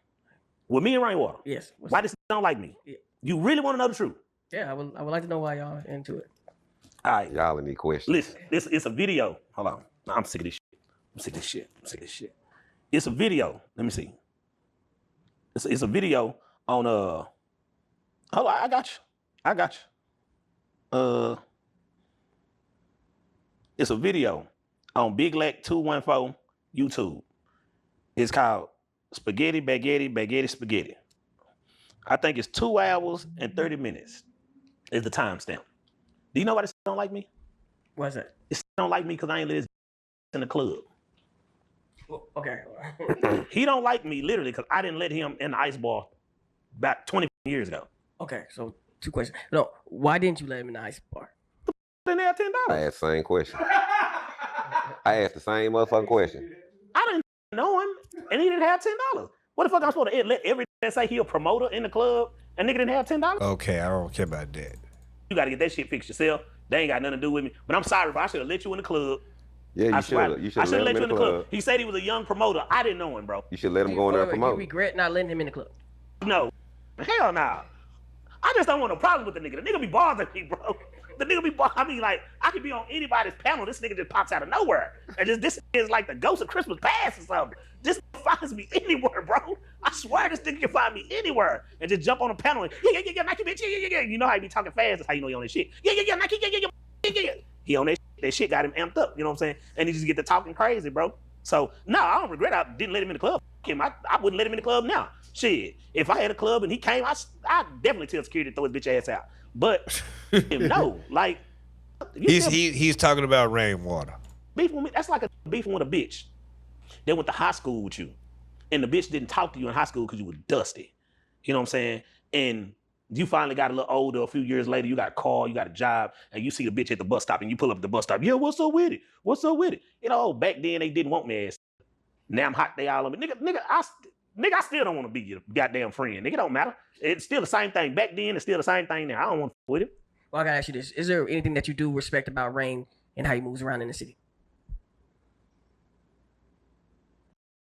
With me and Rainwater? Yes. Why this don't like me? Yeah. You really want to know the truth? Yeah, I would like to know why y'all into it. All right. Y'all any questions? Listen, it's a video. Hold on. I'm sick of this shit. It's a video. Let me see. It's a video on hold on, I got you. It's a video on Big Lack 214 YouTube. It's called Spaghetti, Spaghetti. I think it's 2 hours and 30 minutes is the timestamp. Do you know why this don't like me? Why is that? This don't like me because I ain't let this in the club. Well, okay. He don't like me literally because I didn't let him in the ice bar about 20 years ago. Okay, so 2 questions. No, why didn't you let him in the ice bar? Then they had $10. I asked the same question. I asked the same motherfucking question. I didn't know him, and he didn't have $10. What the fuck I'm supposed to let every man say he a promoter in the club, and nigga didn't have $10? Okay, I don't care about that. You gotta get that shit fixed yourself. They ain't got nothing to do with me. But I'm sorry, bro. I should have let you in the club. Yeah, I you should have. You should I have should let have him in the club. He said he was a young promoter. I didn't know him, bro. You should let him go in there and Do you promote. regret not letting him in the club? No. Hell nah. I just don't want no problem with the nigga. The nigga be bothering me, bro. The nigga be I mean, like, I could be on anybody's panel. This nigga just pops out of nowhere. And this is like the ghost of Christmas past or something. This finds me anywhere, bro. I swear this nigga can find me anywhere. And just jump on a panel and, yeah, Nike, bitch, yeah. You know how he be talking fast. That's how you know he on that shit. Yeah, Nike, yeah. He on that shit. That shit got him amped up. You know what I'm saying? And he just get to talking crazy, bro. So, no, I don't regret I didn't let him in the club. I wouldn't let him in the club now. Shit, if I had a club and he came, I'd definitely tell security to throw his bitch ass out. But no, like He's talking about rainwater. beef with me. That's like a beefing with a bitch. They went to high school with you, and the bitch didn't talk to you in high school because you were dusty. You know what I'm saying? And you finally got a little older. A few years later, you got a car, you got a job, and you see the bitch at the bus stop, and you pull up at the bus stop. Yeah, what's up with it? What's up with it? You know, back then they didn't want me ass. Now I'm hot. They all on me, nigga. I still don't want to be your goddamn friend. Nigga, it don't matter. It's still the same thing. Back then, it's still the same thing now. I don't want to with it. Well, I gotta ask you this. Is there anything that you do respect about Rain and how he moves around in the city?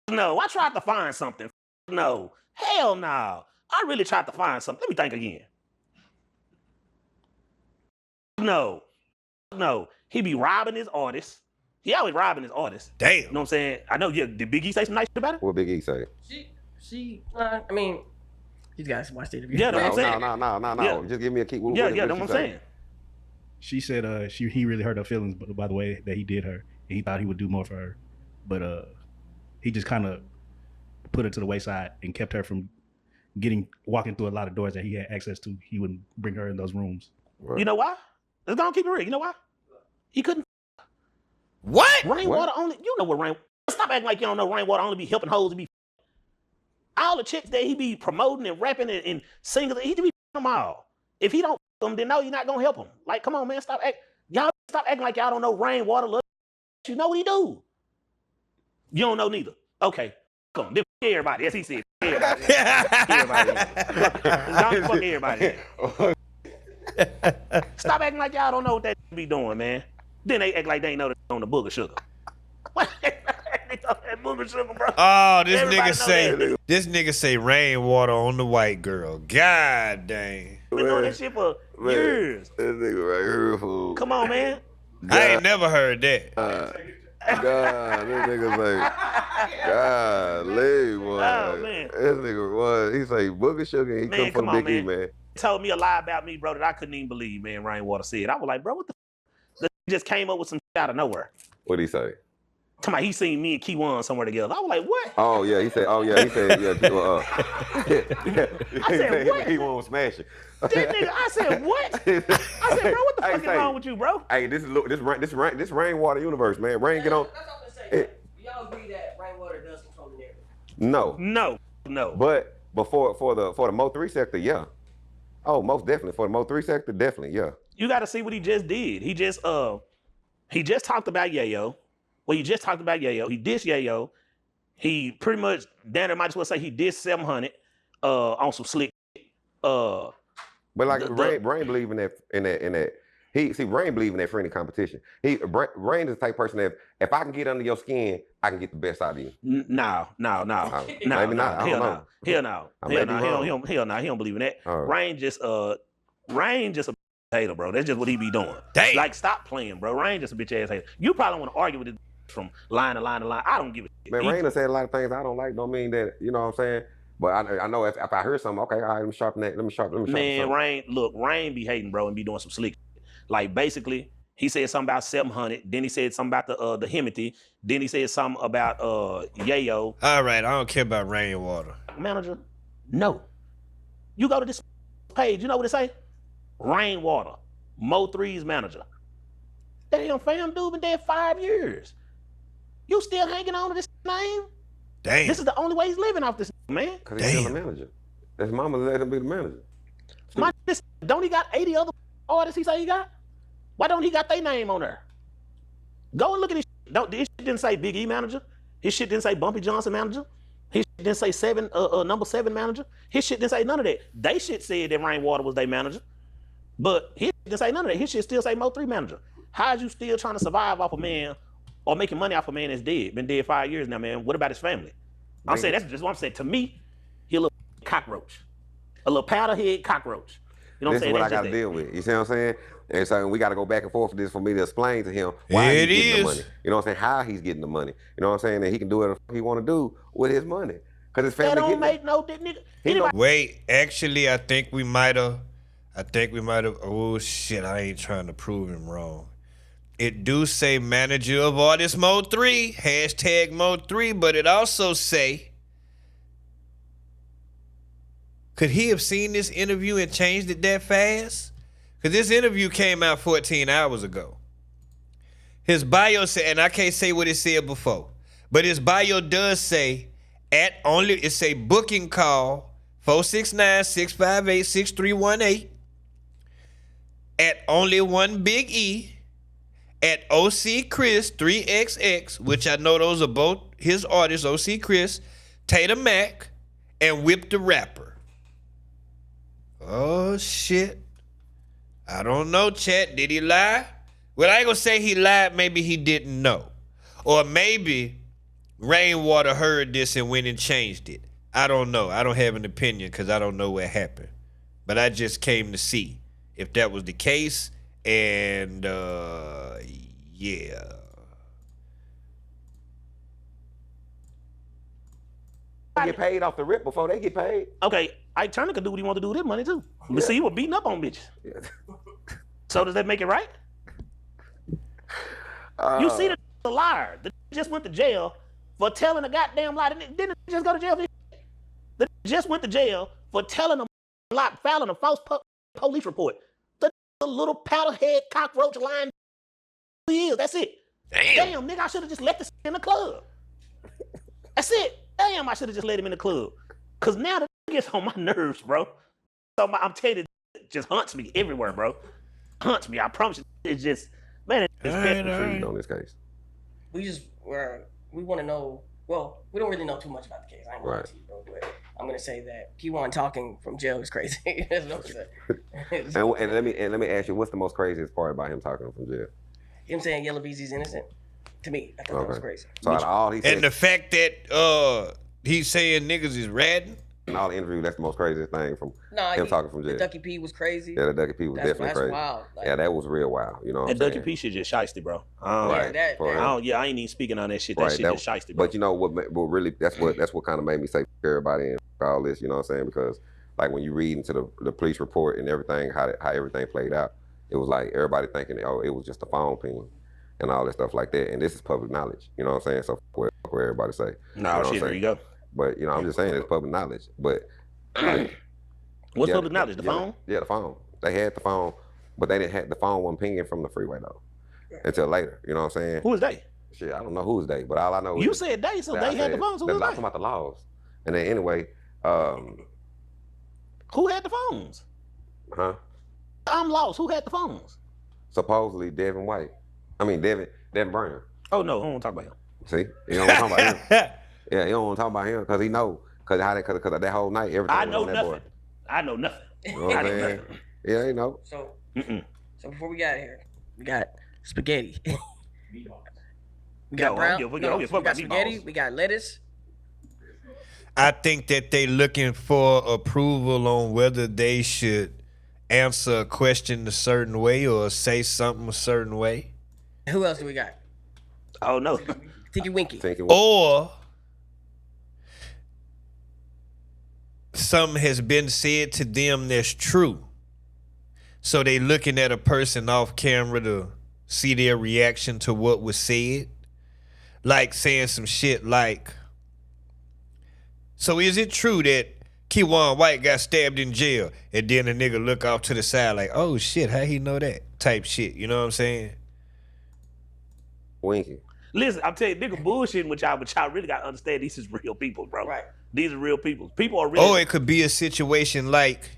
No, I tried to find something. No. Hell no. I really tried to find something. Let me think again. No. He be robbing his artists. He always robbing his artists. Damn. You know what I'm saying? I know, did Big E say some nice shit about it? What Big E say? I mean, you guys watch the interview. Yeah, that's what I'm saying. No. Yeah. Just give me a key. What That's what I'm saying. She said he really hurt her feelings by the way that he did her, and he thought he would do more for her, but he just kind of put her to the wayside and kept her from walking through a lot of doors that he had access to. He wouldn't bring her in those rooms. Right. You know why? Let's go and keep it real. You know why? He couldn't. What? Rainwater only. You know what rain? Stop acting like you don't know rainwater only be helping hoes to be. All the chicks that he be promoting and rapping and singing, he be them all. If he don't them, then no, you're not gonna help him. Like, come on, man, stop acting like y'all don't know rainwater. Look, you know what he do. You don't know neither. Okay, come on, everybody. Yes, he said. Everybody. Don't fuck everybody. Stop acting like y'all don't know what that be doing, man. Then they act like they ain't know that on the booger sugar. They talk that booger sugar, bro. Oh, this Everybody nigga say rainwater on the white girl. God dang. Been doing that shit for years. This nigga right here, fool. Come on, man. I ain't never heard that. God, this nigga say, golly, boy. Oh, man. This nigga was, he say booger sugar, he Man, come come on, from Big E, man. man. He told me a lie about me, bro, that I couldn't even believe, man, Rainwater said. I was like, bro, what the f? The just came up with some shit out of nowhere. What'd he say? He seen me and Key1 somewhere together. I was like, what? Oh, yeah, he said, yeah. I said, what? He won't smash it. That nigga, I said, what? I said, bro, what the fuck is wrong with you, bro? Hey, this rainwater universe, man. Rain get on. That's what I'm saying. Right? Y'all agree that rainwater does control the narrative? No. But for the MO3 sector, yeah. Oh, most definitely. For the MO3 sector, definitely, yeah. You got to see what he just did. He just talked about Yayo. Well, he just talked about Yayo. He dissed Yayo. He pretty much, Danner might as well say he dissed 700 on some slick. But like Rain believe in that. Rain believe in that friendly competition. Rain is the type of person that if I can get under your skin, I can get the best out of you. No. Maybe not. I don't know. Hell no. He don't believe in that. Rain just a hater, bro. That's just what he be doing. Damn. Like, stop playing, bro. Rain just a bitch ass hater. You probably want to argue with this from line to line to line. I don't give a shit. Man, Rain has said a lot of things I don't like. Don't mean that, you know what I'm saying? But I know if I hear something, okay, all right, let me sharpen that. Let me sharpen Man, Rain be hating, bro, and be doing some slick shit. Like, basically, he said something about 700. Then he said something about the Himothy. Then he said something about Yayo. All right, I don't care about rainwater. Manager, no. You go to this page, you know what it say? Rainwater, Mo3's manager. Damn, fam, dude been dead 5 years. You still hanging on to this name? Damn. This is the only way he's living off this, man. Because he's still a manager. His mama let him be the manager. Don't he got 80 other artists he say he got? Why don't he got their name on there? Go and look at his shit. His shit didn't say Big E manager. His shit didn't say Bumpy Johnson manager. His shit didn't say number 7 manager. His shit didn't say none of that. They shit said that Rainwater was their manager. But his shit didn't say none of that. His shit still say MO3 manager. How is you still trying to survive off a man or making money off a man that's dead? Been dead 5 years now, man. What about his family? I'm saying, that's just what I'm saying. To me, he a little cockroach. A little powder head cockroach. You know what I'm saying? This is what That's I got to just deal with. You see what I'm saying? And so we got to go back and forth with this for me to explain to him why he's getting the money. You know what I'm saying? How he's getting the money. You know what I'm saying? And he can do whatever he want to do with his money. Because his family don't make no nigga. Wait, actually, I think we might have. Oh shit! I ain't trying to prove him wrong. It do say manager of artist MO3 hashtag MO3, but it also say. Could he have seen this interview and changed it that fast? Because this interview came out 14 hours ago. His bio said, and I can't say what it said before, but his bio does say it say booking call 469-658-6318 at only one Big E at OC Chris 3XX, which I know those are both his artists, OC Chris, Tatum Mac, and Whip the Rapper. Oh shit. I don't know, chat. Did he lie? Well, I ain't gonna say he lied. Maybe he didn't know. Or maybe Rainwater heard this and went and changed it. I don't know. I don't have an opinion because I don't know what happened. But I just came to see if that was the case. And yeah. Get paid off the rip before they get paid. Okay, Ike Turner could do what he want to do with his money too. But see, he was beating up on bitches. Yeah. So does that make it right? You see the liar. The just went to jail for telling a goddamn lie. Didn't just go to jail for this? The just went to jail for telling a lie, filing a false police report. The little powderhead cockroach lying he is. That's it. Damn, nigga, I should have just let this in the club. That's it. Damn, I should have just let him in the club. Cause now that gets on my nerves, bro. So I'm telling you, it just haunts me everywhere, bro. Haunts me. I promise you. It's just, man, it's Right. On this case. We want to know. Well, we don't really know too much about the case. I ain't gonna lie to you, bro, but I'm gonna say that P1 talking from jail is crazy. That's what I'm saying. and let me ask you, what's the most craziest part about him talking from jail? Him saying Yella Beezy's innocent. To me, I thought that was crazy. So out of all he said, and the fact that he's saying niggas is ratting. In all the interview, that's the most craziest thing from him talking from jail. The Ducky P was crazy. Yeah, the Ducky P was definitely crazy. Wild. Yeah, that was real wild. You know what I'm saying? saying? Ducky P shit just shiesty, bro. Right. I ain't even speaking on that shit. That shit just shiesty, bro. But you know what really, that's what kind of made me say everybody and all this, you know what I'm saying? Because like when you read into the police report and everything, how everything played out, it was like everybody thinking, oh, it was just a phone ping and all that stuff like that. And this is public knowledge, you know what I'm saying? So what everybody say. No, shit, there you go. But you know, I'm just saying it's public knowledge. But what's public knowledge? The phone? Yeah, the phone. They had the phone, but they didn't have the phone wasn't pinging from the freeway though. Until later. You know what I'm saying? Who is they? Shit, I don't know who's they, but all I know is you said they, so they had the phones. Who was I'm talking about the laws. And then anyway, who had the phones? Huh? I'm lost. Who had the phones? Supposedly Devin Brown. Oh no, I don't want to talk about him. See? You don't want to talk about him. Yeah, you don't want to talk about him because he know. Because that whole night, everything I was know on that nothing. boy. I know nothing. You know what I'm saying? Yeah, you know. So before we got here, we got spaghetti. We got brown. We got spaghetti. We got lettuce. I think that they looking for approval on whether they should answer a question a certain way or say something a certain way. Who else do we got? Oh no. Tinky Winky. Or something has been said to them that's true. So they looking at a person off camera to see their reaction to what was said. Like saying some shit like, so is it true that Keywan White got stabbed in jail? And then a nigga look off to the side like, oh shit, how he know that? Type shit, you know what I'm saying? Winky. Listen, I'm telling you, nigga bullshitting with y'all, but y'all really got to understand these is real people, bro. Right. These are real people. People are really. Or it could be a situation like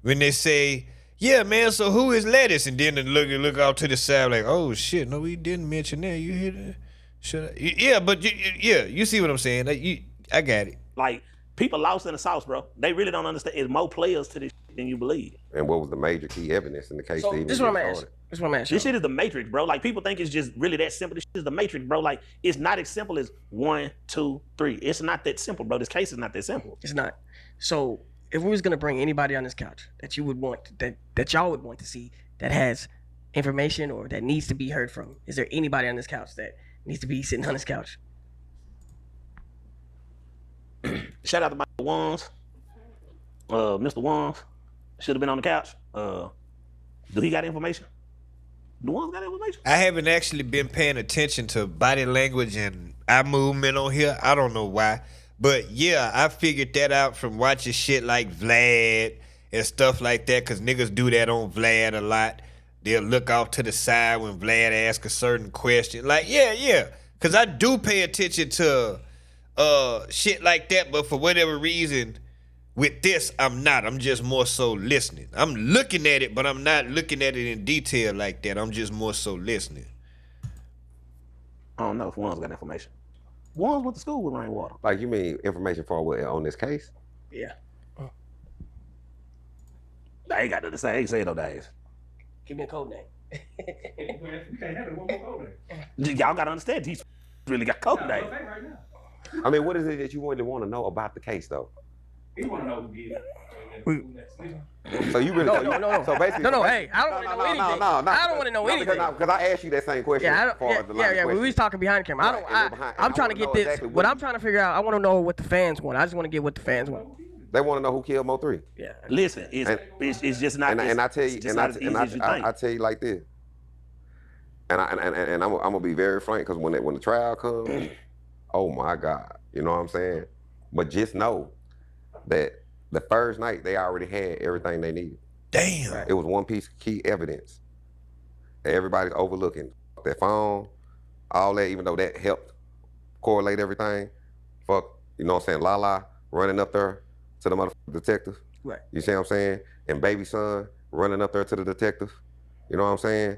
when they say, yeah, man, so who is lettuce? And then they look out to the side like, oh, shit, no, we didn't mention that. You hear that? Should I? Yeah, but you see what I'm saying. Like, I got it. Like, people lost in the sauce, bro. They really don't understand. There's more players to this shit than you believe. And what was the major key evidence in the case? So to even this is what I'm get asking. started? This is what I'm asking. This shit is the Matrix, bro. Like, people think it's just really that simple. This shit is the Matrix, bro. Like, it's not as simple as 1, 2, 3. It's not that simple, bro. This case is not that simple. It's not. So if we was gonna bring anybody on this couch that you would want that y'all would want to see that has information or that needs to be heard from, is there anybody on this couch that needs to be sitting on this couch? Shout out to my Wands. Mr. Wands should have been on the couch. Do he got information? The Wands got information? I haven't actually been paying attention to body language and eye movement on here. I don't know why. But yeah, I figured that out from watching shit like Vlad and stuff like that, because niggas do that on Vlad a lot. They'll look off to the side when Vlad asks a certain question. Like, yeah. Because I do pay attention to shit like that, but for whatever reason, with this, I'm not. I'm just more so listening. I'm looking at it, but I'm not looking at it in detail like that. I'm just more so listening. I don't know if Wands got information. Wands went to school with Rainwater. Like, you mean information for what on this case? Yeah. I ain't got nothing to say. I ain't saying no names. Give me a code name. You can't have it. One more code name. Y'all gotta understand, these really got code No, names. okay, right now. I mean, what is it that you really want to know about the case, though? You want to know who did it. So you really No. So basically, No. Hey, I don't want to know anything. I don't want to know anything. Because I asked you that same question. Yeah, we was talking behind the camera. I'm trying to get this. Exactly what I'm trying to figure out, I want to know what the fans want. I just want to get what the fans want. They want to know who killed MO3. Yeah. Listen, it's just not. And I tell you, it's just not as easy as you think. I tell you like this. And I'm gonna be very frank, because when the trial comes, oh my God, you know what I'm saying? But just know that the first night they already had everything they needed. Damn. It was one piece of key evidence that everybody's overlooking. Their phone, all that, even though that helped correlate everything. Fuck, you know what I'm saying? Lala running up there to the motherfucking detective. Right. You see what I'm saying? And baby son running up there to the detective. You know what I'm saying?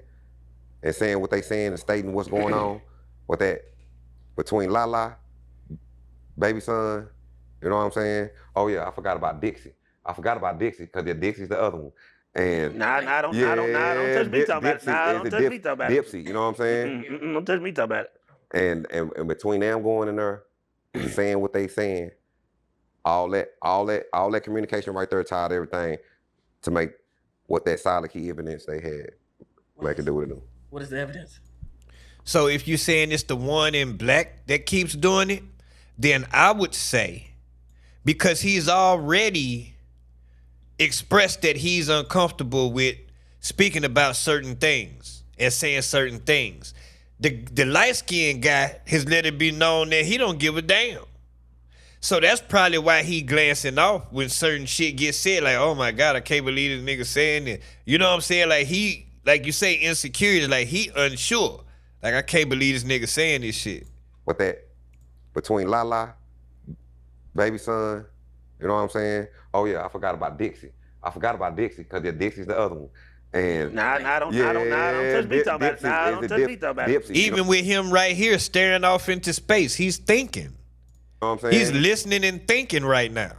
And saying what they saying and stating what's going on with that between Lala, baby son. You know what I'm saying? Oh yeah, I forgot about Dixie. Because Dixie's the other one. And Nah, don't touch me talking about it. Nah, don't touch me talking about it. Dipsy, you know what I'm saying? Don't touch me talking about it. And between them going in there, saying what they saying, all that communication right there tied everything to make what that solid key evidence they had make it do what it do. What is the evidence? So if you're saying it's the one in black that keeps doing it, then I would say, because he's already expressed that he's uncomfortable with speaking about certain things and saying certain things. The light-skinned guy has let it be known that he don't give a damn. So that's probably why he glancing off when certain shit gets said, like, oh my God, I can't believe this nigga saying it. You know what I'm saying? Like, he, like you say, insecurity, like he unsure. Like, I can't believe this nigga saying this shit. With that, between Lala, baby son, you know what I'm saying? Oh yeah, I forgot about Dixie because Dixie's the other one. And don't touch me talking about it. Don't touch me talking about it. Dipsy, Even with him right here staring off into space, he's thinking. You know what I'm saying? He's listening and thinking right now.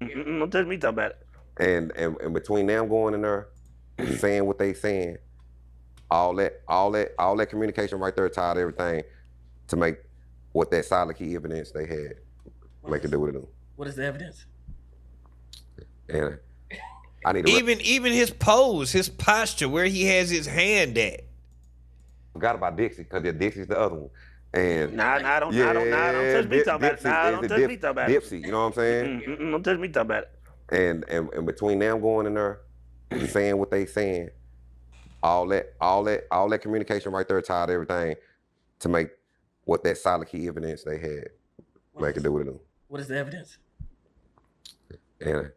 Don't touch me talking about it. And between them going in there, saying what they saying, all that communication right there tied everything to make what that solid key evidence they had make it do what it do. What is the evidence? And I need to Even his pose, his posture, where he has his hand at. forgot about Dixie because Dixie's the other one. And don't touch me talking about it. Don't touch me talking about it. Dipsy, you know what I'm saying? Don't touch me talking about it. And between them going in there, saying what they saying, all that communication right there tied everything to make what that solid key evidence they had make it do what it do. What is the evidence? And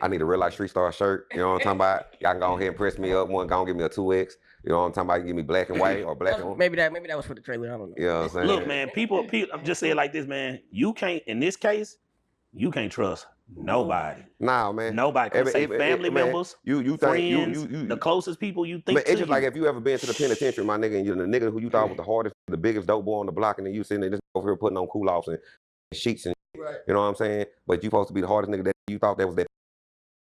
I need a Reallyfe Street Star shirt. You know what I'm talking about? Y'all can go ahead and press me up. One, go and give me a 2X. You know what I'm talking about? You give me black and white or black and white. Maybe that was for the trailer. I don't know. You know what I'm saying? Look, man, people, I'm just saying like this, man. You can't, in this case, you can't trust nobody. Nah, man. Nobody. Can say family members, you friends, think you the closest people you think man, to it's just you. like if you ever been to the penitentiary, my nigga, and you're the nigga who you thought was the hardest, the biggest dope boy on the block, and then you sitting there just over here putting on cool offs and sheets and Right. you know what I'm saying? But you supposed to be the hardest nigga that you thought that was that.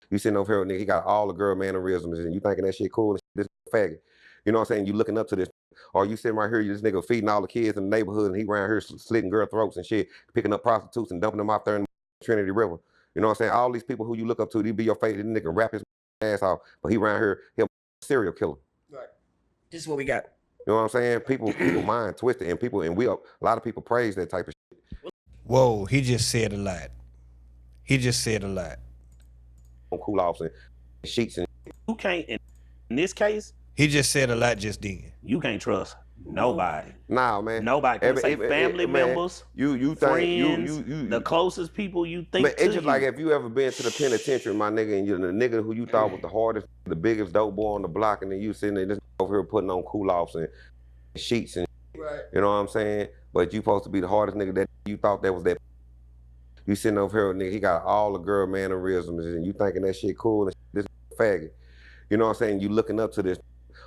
You sitting over here, nigga, he got all the girl mannerisms, and you thinking that shit cool and this faggot. You know what I'm saying? You looking up to this. Or you sitting right here, you this nigga feeding all the kids in the neighborhood, and he around here slitting girl throats and shit, picking up prostitutes and dumping them out there in the Trinity River. You know what I'm saying? All these people who you look up to, they be your favorite nigga, rap his ass off, but he around here, he a serial killer. Right. This is what we got. You know what I'm saying? People mind twisted, and a lot of people praise that type of shit. Whoa, he just said a lot. He just said a lot. On cool offs and sheets and You can't, in this case, He just said a lot just then. you can't trust nobody. nah, man. Nobody. Can say family members, you think friends, you the closest people you think man, to it's just you. like if you ever been to the penitentiary, my nigga, and you're the nigga who you thought was the hardest, the biggest dope boy on the block, and then you sitting there just over here putting on cool offs and sheets and Right. you know what I'm saying? But you supposed to be the hardest nigga that you thought that was that. You sitting over here, nigga, he got all the girl mannerisms, and you thinking that shit cool and this faggot. You know what I'm saying? You looking up to this.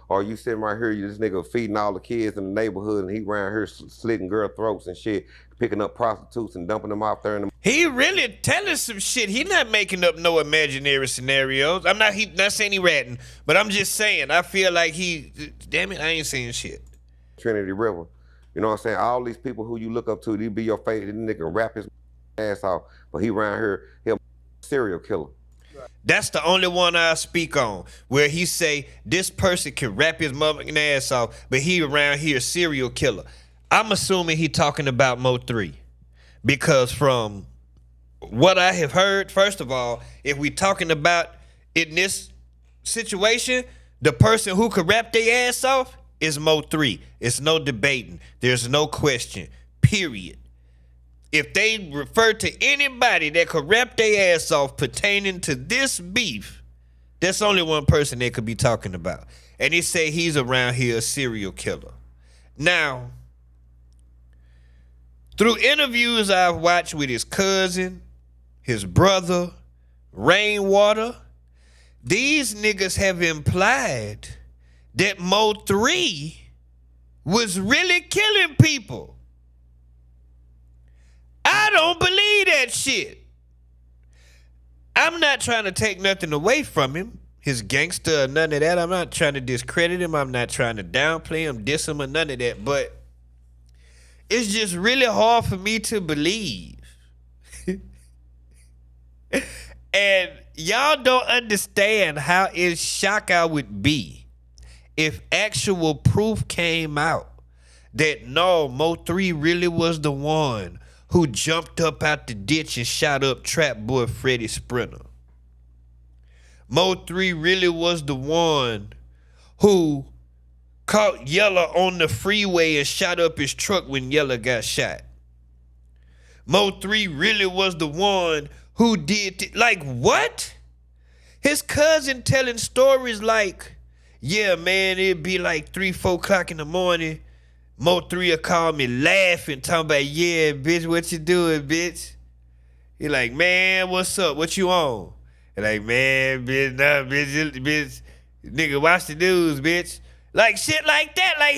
Or you sitting right here, you this nigga feeding all the kids in the neighborhood, and he around here slitting girl throats and shit, picking up prostitutes and dumping them out there in the. He really telling some shit. He not making up no imaginary scenarios. I'm not saying he ratting, but I'm just saying, I feel like damn it, I ain't saying shit. Trinity River. You know what I'm saying? All these people who you look up to, they be your favorite nigga, rap his ass off, but he around here, he a serial killer. That's the only one I speak on, where he say this person can rap his motherfucking ass off, but he around here a serial killer. I'm assuming he talking about MO3, because from what I have heard, first of all, if we talking about in this situation, the person who could rap their ass off is MO3. It's no debating. There's no question. Period. If they refer to anybody that could rap their ass off pertaining to this beef, there's only one person they could be talking about. And he say he's around here a serial killer. Now, through interviews I've watched with his cousin, his brother, Rainwater, these niggas have implied that MO3 was really killing people. I don't believe that shit. I'm not trying to take nothing away from him, his gangster or none of that. I'm not trying to discredit him. I'm not trying to downplay him, diss him or none of that. But it's just really hard for me to believe. And y'all don't understand how in shock I would be if actual proof came out that no, MO3 really was the one who jumped up out the ditch and shot up Trap Boy Freddie Sprinter. MO3 really was the one who caught Yella on the freeway and shot up his truck when Yella got shot. MO3 really was the one who did like what? His cousin telling stories like, yeah, man, it'd be like 3, 4 o'clock in the morning. MO3 will call me laughing, talking about, yeah, bitch, what you doing, bitch? He like, man, what's up? What you on? He like, man, bitch, nah, bitch, nigga, watch the news, bitch. Like shit like that. Like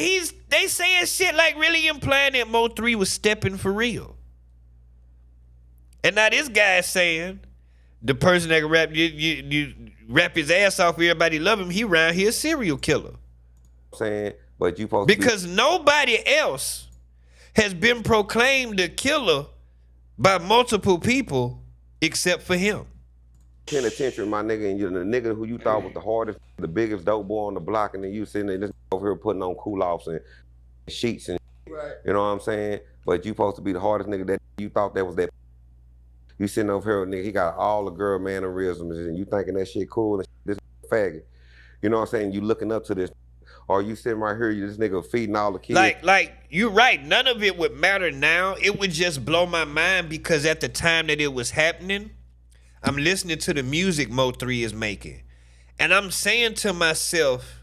they saying shit like really implying that MO3 was stepping for real. And now this guy is saying the person that can rap you rap his ass off, everybody love him, he around here a serial killer. Saying, but you supposed because nobody else has been proclaimed a killer by multiple people except for him. Penitentiary, my nigga, and you're the nigga who you thought was the hardest, the biggest dope boy on the block, and then you sitting there just over here putting on cool offs and sheets and Right. you know what I'm saying? But you supposed to be the hardest nigga that you thought that was that. You sitting over here, nigga, he got all the girl mannerisms, and you thinking that shit cool and this faggot. You know what I'm saying? You looking up to this. Or you sitting right here, you this nigga feeding all the kids. Like you're right. None of it would matter now. It would just blow my mind because at the time that it was happening, I'm listening to the music MO3 is making. And I'm saying to myself,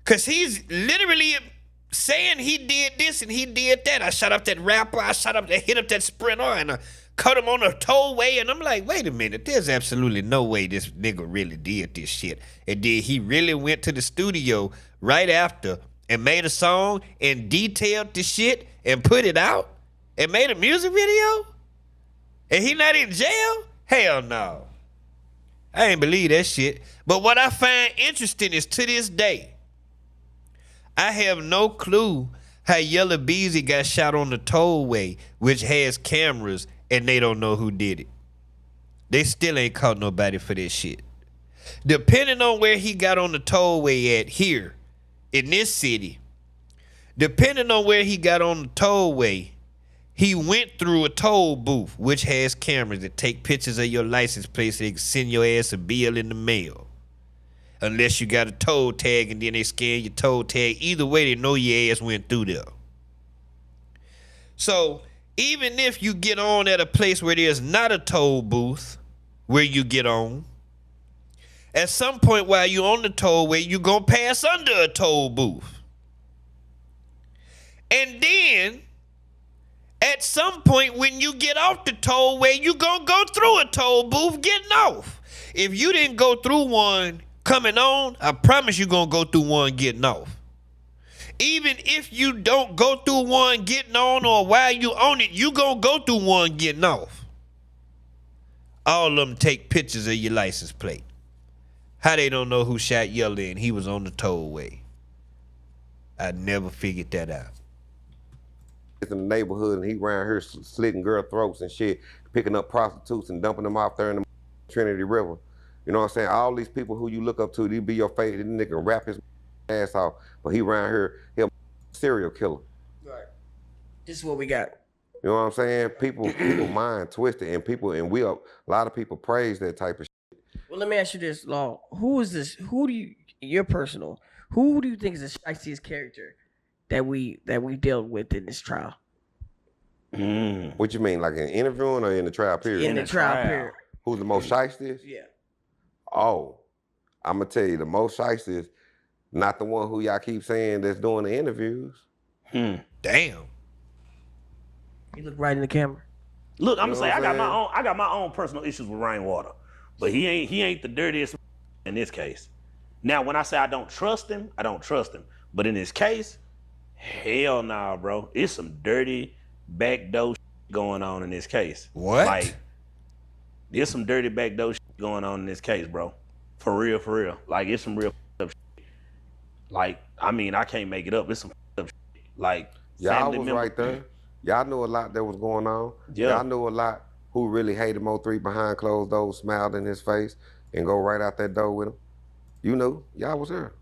Cause he's literally saying he did this and he did that. I shot up that rapper, I hit up that sprinter, and I cut him on a tollway. And I'm like, wait a minute, there's absolutely no way this nigga really did this shit. And then he really went to the studio right after and made a song and detailed the shit and put it out and made a music video? And he not in jail? Hell no. I ain't believe that shit. But what I find interesting is to this day, I have no clue how Yella Beezy got shot on the tollway, which has cameras, and they don't know who did it. They still ain't caught nobody for this shit. Depending on where he got on the tollway at here, in this city, depending on where he got on the tollway, he went through a toll booth, which has cameras that take pictures of your license plate so they can send your ass a bill in the mail. Unless you got a toll tag and then they scan your toll tag. Either way, they know your ass went through there. So even if you get on at a place where there's not a toll booth where you get on, at some point while you're on the tollway, you're going to pass under a toll booth. And then at some point when you get off the tollway, you're going to go through a toll booth getting off. If you didn't go through one coming on, I promise you're going to go through one getting off. Even if you don't go through one getting on or while you on it, you going to go through one getting off. All of them take pictures of your license plate. How they don't know who shot Yella and he was on the tollway? I never figured that out. In the neighborhood and he around here slitting girl throats and shit, picking up prostitutes and dumping them off there in the Trinity River. You know what I'm saying? All these people who you look up to, they be your favorite. This nigga rap his ass off, but he around here, he a serial killer. Right. This is what we got. You know what I'm saying? People mind twisted, and a lot of people praise that type of shit. Well, let me ask you this, Law. Who is this? Who do you think is the shiciest character that we dealt with in this trial? What you mean, like in interviewing or in the trial period? In the trial period. Who's the most shiestest? Yeah. Oh, I'm gonna tell you, the most shiestest, not the one who y'all keep saying that's doing the interviews. Damn. He looked right in the camera. Look, I'm You gonna know say what I got my own personal issues with Rainwater, but he ain't the dirtiest in this case. Now, when I say I don't trust him, I don't trust him. But in this case, hell nah, bro. It's some dirty backdoor going on in this case. What? Like, there's some dirty backdoor going on in this case, bro. For real, for real. Like, it's some real up shit. Like, I mean, I can't make it up. It's some up shit. Like, Y'all was right there. Y'all knew a lot that was going on. Yeah. Y'all knew a lot who really hated MO3 behind closed doors, smiled in his face, and go right out that door with him. You knew. Y'all was there.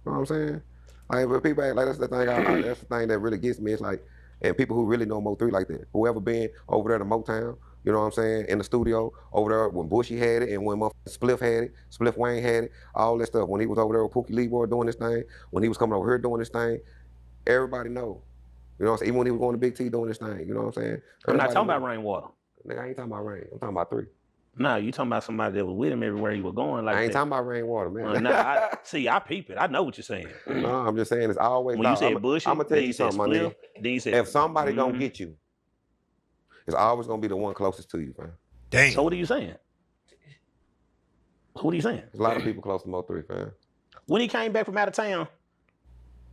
You know what I'm saying? Like, but people act like that's the thing. That's the thing that really gets me. It's like, and people who really know MO3 like that. Whoever been over there to Motown, you know what I'm saying, in the studio, over there when Bushy had it and when Spliff had it, Spliff Wayne had it, all that stuff. When he was over there with Pookie Leroy doing this thing, when he was coming over here doing this thing, everybody know. You know what I'm saying? Even when he was going to Big T doing this thing, you know what I'm saying? I'm not talking know. about Rainwater. Nigga, I ain't talking about Rain. I'm talking about 3. No, you talking about somebody that was with him everywhere he was going. Like I ain't that. talking about Rainwater, man. I peep it. I know what you're saying. No, I'm just saying it's always. When you said Bushy, I'm gonna tell then you you said something, my nigga. Then you said, If somebody gonna get you, it's always gonna be the one closest to you, man. Damn. So what are you saying? What are you saying? There's a lot of people close to Mo3, fam. When he came back from out of town,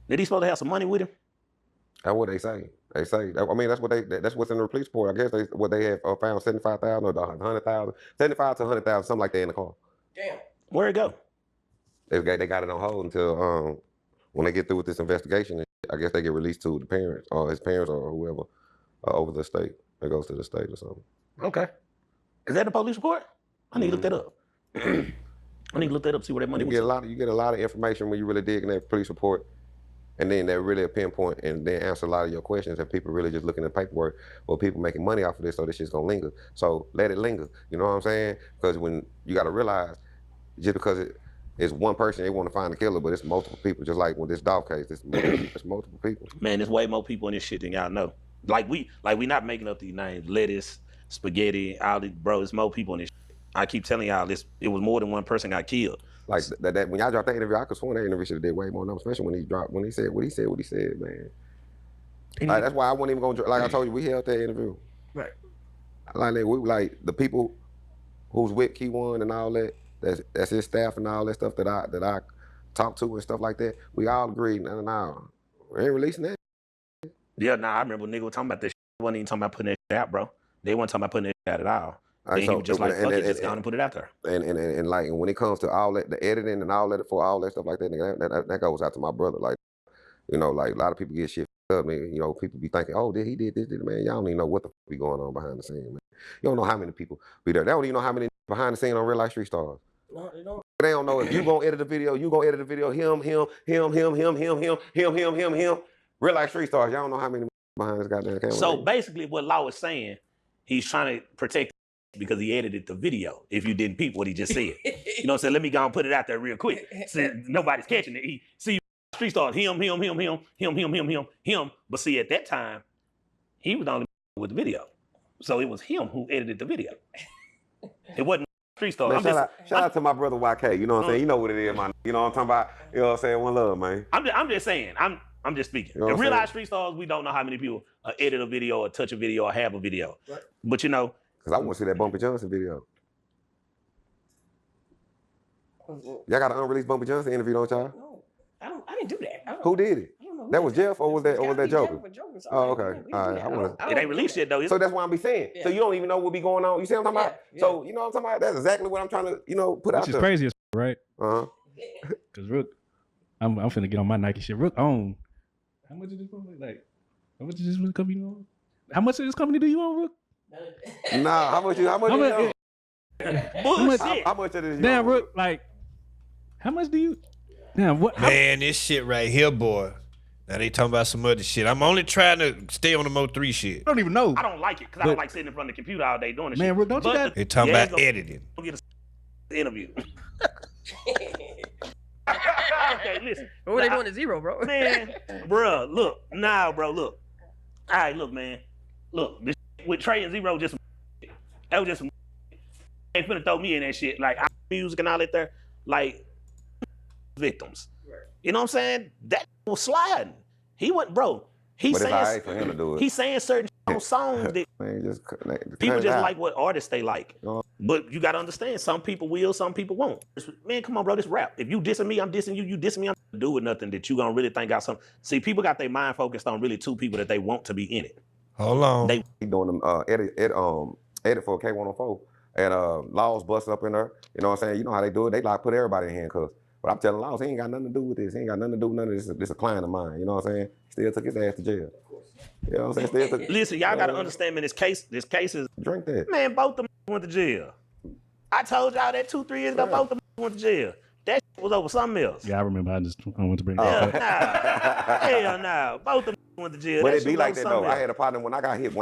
did he supposed to have some money with him? That's what they say. They say. I mean, that's what's in the police report. I guess they have found 75,000 or 100,000, 75 to 100,000, something like that in the car. Damn. Where'd it go? They got it on hold until when they get through with this investigation. I guess they get released to the parents or his parents or whoever over the state. It goes to the state or something. Okay. Is that the police report? I need to look that up. I need to look that up, see where that money You was. get a lot of information when you really dig in that police report. And then they're really a pinpoint and they answer a lot of your questions and people really just looking at paperwork. Well, people making money off of this, so this shit's gonna linger. So let it linger. You know what I'm saying? Because when you gotta realize, just because it's one person, they want to find the killer, but it's multiple people. Just like with this dog case, it's multiple people. Man, there's way more people in this shit than y'all know. Like we not making up these names. Lettuce, spaghetti, all these, bro, it's more people in this shit. I keep telling y'all this, it was more than one person got killed. Like that when y'all dropped that interview, I could swear that interview should have did way more numbers, especially when he said what he said, man. Like, that's why I wasn't even gonna, like I told you, we held that interview. Right. Like the people who's with Key One and all that, that's his staff and all that stuff that I talk to and stuff like that. We all agreed, no, we ain't releasing that. Yeah, I remember nigga was talking about this shit. They wasn't even talking about putting that shit out, bro. They weren't talking about putting that shit out at all. Then he was just like, fuck it, just go and put it out there. And like when it comes to all that, the editing and all that, for all that stuff like that, nigga, that goes out to my brother. Like, you know, like a lot of people get shit up, man. You know, people be thinking, oh, he did this, man. Y'all don't even know what the fuck be going on behind the scenes, man. You don't know how many people be there. They don't even know how many behind the scenes on Real Life Street Stars. No, they don't. They don't know if you gonna edit the video, him. Real Life Street Stars, y'all don't know how many behind this goddamn camera. So basically what Law was saying, he's trying to protect because he edited the video. If you didn't peep what he just said. You know what I'm saying? Let me go and put it out there real quick. Since nobody's catching it. He see Street Stars, him. But see, at that time, he was the only with the video. So it was him who edited the video. It wasn't Street Stars. Man, shout out to my brother YK. You know what I'm saying? You know what it is, man. You know what I'm talking about? You know what I'm saying? One love, man. I'm just saying. I'm just speaking. You know In Real Life Street Stars, we don't know how many people edit a video or touch a video or have a video. Right. But you know. Because I want to see that Bumpy Johnson video. Y'all got an unreleased Bumpy Johnson interview, don't y'all? No, I didn't do that. Who did it? That was Jeff, or was that Joker? Oh, okay. All right. It ain't released yet though. So that's why I be saying. Yeah. So you don't even know what be going on. You see what I'm talking about? Yeah. So you know what I'm talking about? That's exactly what I'm trying to, put out there. Which is crazy as right? Because Rook, I'm finna get on my Nike shit. Rook own. How much is this company? Like, how much is this company own? How much of this company do you own, Rook? Nah, how much you own? How much of this you Damn, own? Rook, like, how much do you? Damn, what? Man, this shit right here, boy. Now they talking about some other shit. I'm only trying to stay on the MO3 shit. I don't even know. I don't like it because I don't like sitting in front of the computer all day doing this man, shit. Rook, don't you got? They talking about editing. Don't get a interview. Okay, listen. What were they doing to Zero, bro? Man, bro, look. Now, bro, look. All right, look, man. Look, this with Trey and Zero, just some that was just some ain't finna throw me in that shit. Like, music and all that there. Like, victims. You know what I'm saying? That was sliding. He went, bro. He's saying, it's all right for him to do it. He's saying certain on songs that man, people just like what artists they like. But you gotta understand, some people will, some people won't. Man, come on, bro, this rap. If you dissing me, I'm dissing you. You dissing me, I'm not do with nothing that you gonna really think got something. See, people got their mind focused on really two people that they want to be in it. Hold on. He doing them edit for K104 and Laws bust up in there. You know what I'm saying? You know how they do it. They like put everybody in handcuffs. But I'm telling Laws, he ain't got nothing to do with this. He ain't got nothing to do with none of this. This a client of mine. You know what I'm saying? Still took his ass to jail. You know what I'm saying? Listen, y'all gotta understand, man, this case is drink that. Man, both of them went to jail. I told y'all that 2-3 years ago, both of them went to jail. That shit was over something else. Yeah, I remember. I want to bring that Hell up. nah. Hell nah. Both of them went to jail. But That it be shit like was that though. something I else. had a partner when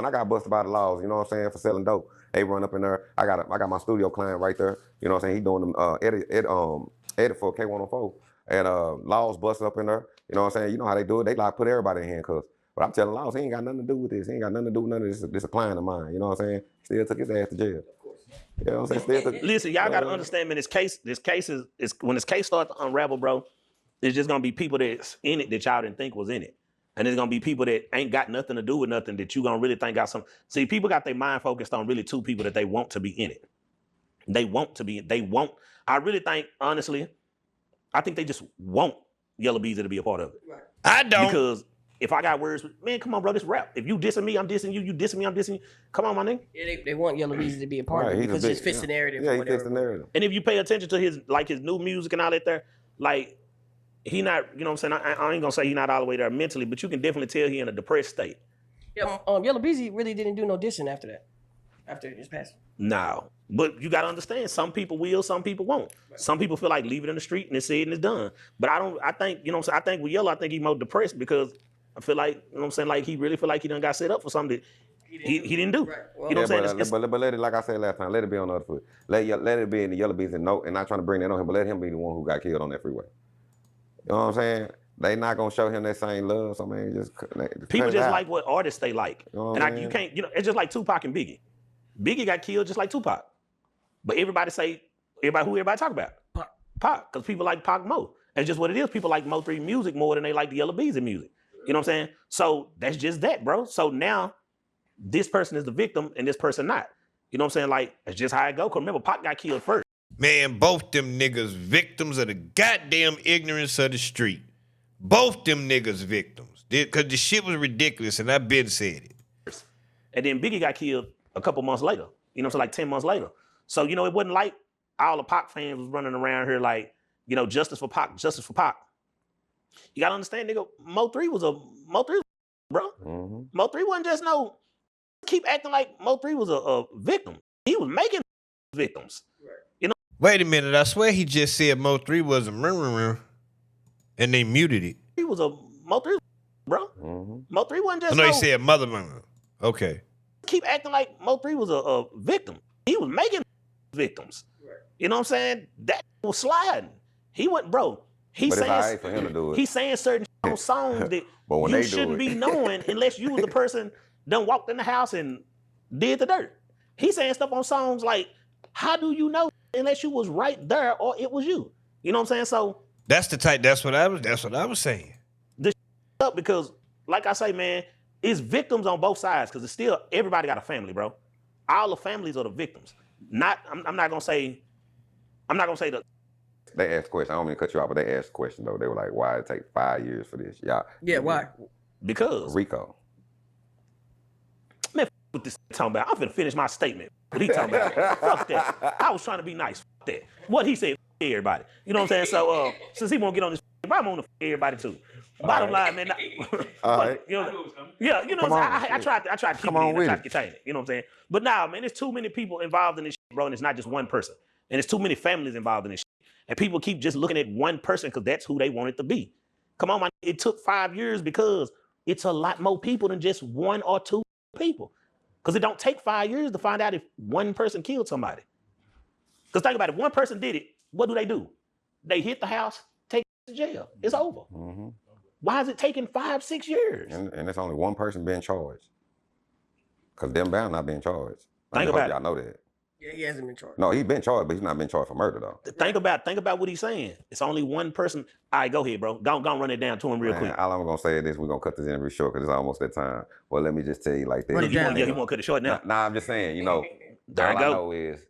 I got busted by the Laws, you know what I'm saying, for selling dope. They run up in there. I got my studio client right there. You know what I'm saying? He doing them edit for K104. And Laws bust up in there. You know what I'm saying? You know how they do it. They like put everybody in handcuffs. But I'm telling Laws, he ain't got nothing to do with this. He ain't got nothing to do with none of this. This a client of mine. You know what I'm saying? Still took his ass to jail. You know what I'm saying? Listen, y'all gotta understand, man, this case is when this case starts to unravel, bro, it's just gonna be people that's in it that y'all didn't think was in it. And there's gonna be people that ain't got nothing to do with nothing that you gonna really think got some. See, people got their mind focused on really two people that they want to be in it. I really think, honestly, I think they just want Yella Beezy to be a part of it. Right. I don't. Because if I got words, man, come on, bro, this rap. If you dissing me, I'm dissing you. You dissing me, I'm dissing you. Come on, my nigga. Yeah, they want Yella Beezy to be a part of it because it fits the narrative. Yeah, he fits the narrative. And if you pay attention to his new music and all that there, like, he not, you know what I'm saying? I ain't gonna say he not all the way there mentally, but you can definitely tell he in a depressed state. Yeah, Yella Beezy really didn't do no dissing after that. After his passing. No. But you gotta understand, some people will, some people won't. Right. Some people feel like leave it in the street and it's said and it's done. But I think, you know what I'm saying? I think with Yella, I think he's more depressed because I feel like, you know what I'm saying, like he really feel like he done got set up for something that he didn't do. Right. Well, you know what I'm saying? But let it, like I said last time, let it be on the other foot. Let it be in the Yella Beezy note, and not trying to bring that on him, but let him be the one who got killed on that freeway. You know what I'm saying? They not gonna show him that same love. So man, just people just like what artists they like. You know and you can't, you know, it's just like Tupac and Biggie. Biggie got killed just like Tupac. But everybody talk about? Pac, because people like Pac more. That's just what it is. People like MO3 music more than they like the Yella Beezy music. You know what I'm saying? So that's just that, bro. So now this person is the victim and this person not. You know what I'm saying? Like, that's just how it go. Because remember, Pac got killed first. Man, both them niggas victims of the goddamn ignorance of the street. Both them niggas victims. Because the shit was ridiculous, and I been said it. And then Biggie got killed a couple months later. You know what I'm saying? Like 10 months later. So, you know, it wasn't like all the Pac fans was running around here like, you know, justice for Pac, justice for Pac. You gotta understand, nigga, Mo3 was, bro. Mo3 wasn't just no, keep acting like Mo3 was a victim. He was making victims. You know? Wait a minute, I swear he just said Mo3 was a murderer, and they muted it. He was a Mo3, bro. Mo3 wasn't just I know he said mother murderer. Okay. Keep acting like Mo3 was a victim. He was making victims. You know what I'm saying? That was sliding. He went, bro. He's But it's saying, all right for him to do it. He's saying certain on songs that But when you they do shouldn't it. be knowing unless you was the person done walked in the house and did the dirt. He's saying stuff on songs like, how do you know unless you was right there or it was you? You know what I'm saying? So that's what I was saying. This up because, like I say, man, it's victims on both sides because it's still everybody got a family, bro. All the families are the victims. I'm not gonna say the. They asked a question. I don't mean to cut you off, but they asked a question though. They were like, "Why it take 5 years for this?" Yeah, why? Because Rico. Man, what this talking about? I'm finna finish my statement. What he talking about? Fuck that. I was trying to be nice. Fuck that. What he said, everybody. You know what I'm saying? So since he won't get on this, I'm on to everybody too. Bottom line, man. All right. You know, yeah, you know what I'm saying? I tried to keep Come it on in. I with tried it. to contain it. You know what I'm saying? But now, man, there's too many people involved in this shit, bro, and it's not just one person. And there's too many families involved in this shit. And people keep just looking at one person because that's who they want it to be. Come on, man. It took 5 years because it's a lot more people than just one or two people. Because it don't take 5 years to find out if one person killed somebody. Because think about it, if one person did it, what do? They hit the house, take it to jail. It's over. Why is it taking 5, 6 years? And there's only one person being charged. Because them bound not being charged. Think about it. Y'all know that. Yeah, he hasn't been charged. No, he's been charged, but he's not been charged for murder though. Think about what he's saying. It's only one person. All right, go ahead, bro. Go run it down to him real quick. All I'm gonna say is this: we're gonna cut this interview short because it's almost that time. Well, let me just tell you like this. Run it down. Yeah, he won't cut it short now. Nah, I'm just saying, you know, There all you I go. know is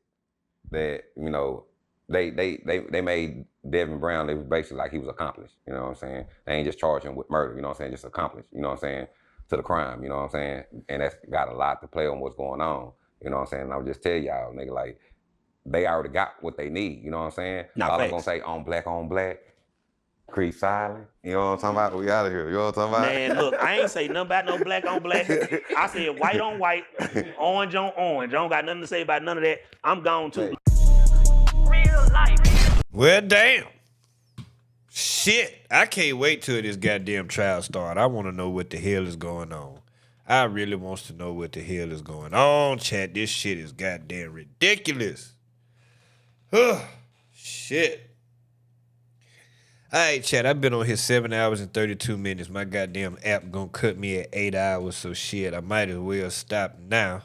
that, you know, they made Devin Brown, it was basically like he was accomplished, you know what I'm saying? They ain't just charged him with murder, you know what I'm saying? Just accomplished, you know what I'm saying? To the crime, you know what I'm saying? And that's got a lot to play on what's going on, you know what I'm saying? And I'll just tell y'all, nigga, like, they already got what they need, you know what I'm saying? Nah, all facts. I'm gonna say, on black, creep silent, you know what I'm talking about? We out of here, you know what I'm talking about? Man, look, I ain't say nothing about no black on black. I said white on white, orange on orange. I don't got nothing to say about none of that. I'm gone too. Real life. Well, damn. Shit. I can't wait till this goddamn trial start. I want to know what the hell is going on. I really wants to know what the hell is going on, chat. This shit is goddamn ridiculous. Ugh. Shit. All right, chat. I've been on here 7 hours and 32 minutes. My goddamn app gonna cut me at 8 hours, so shit, I might as well stop now.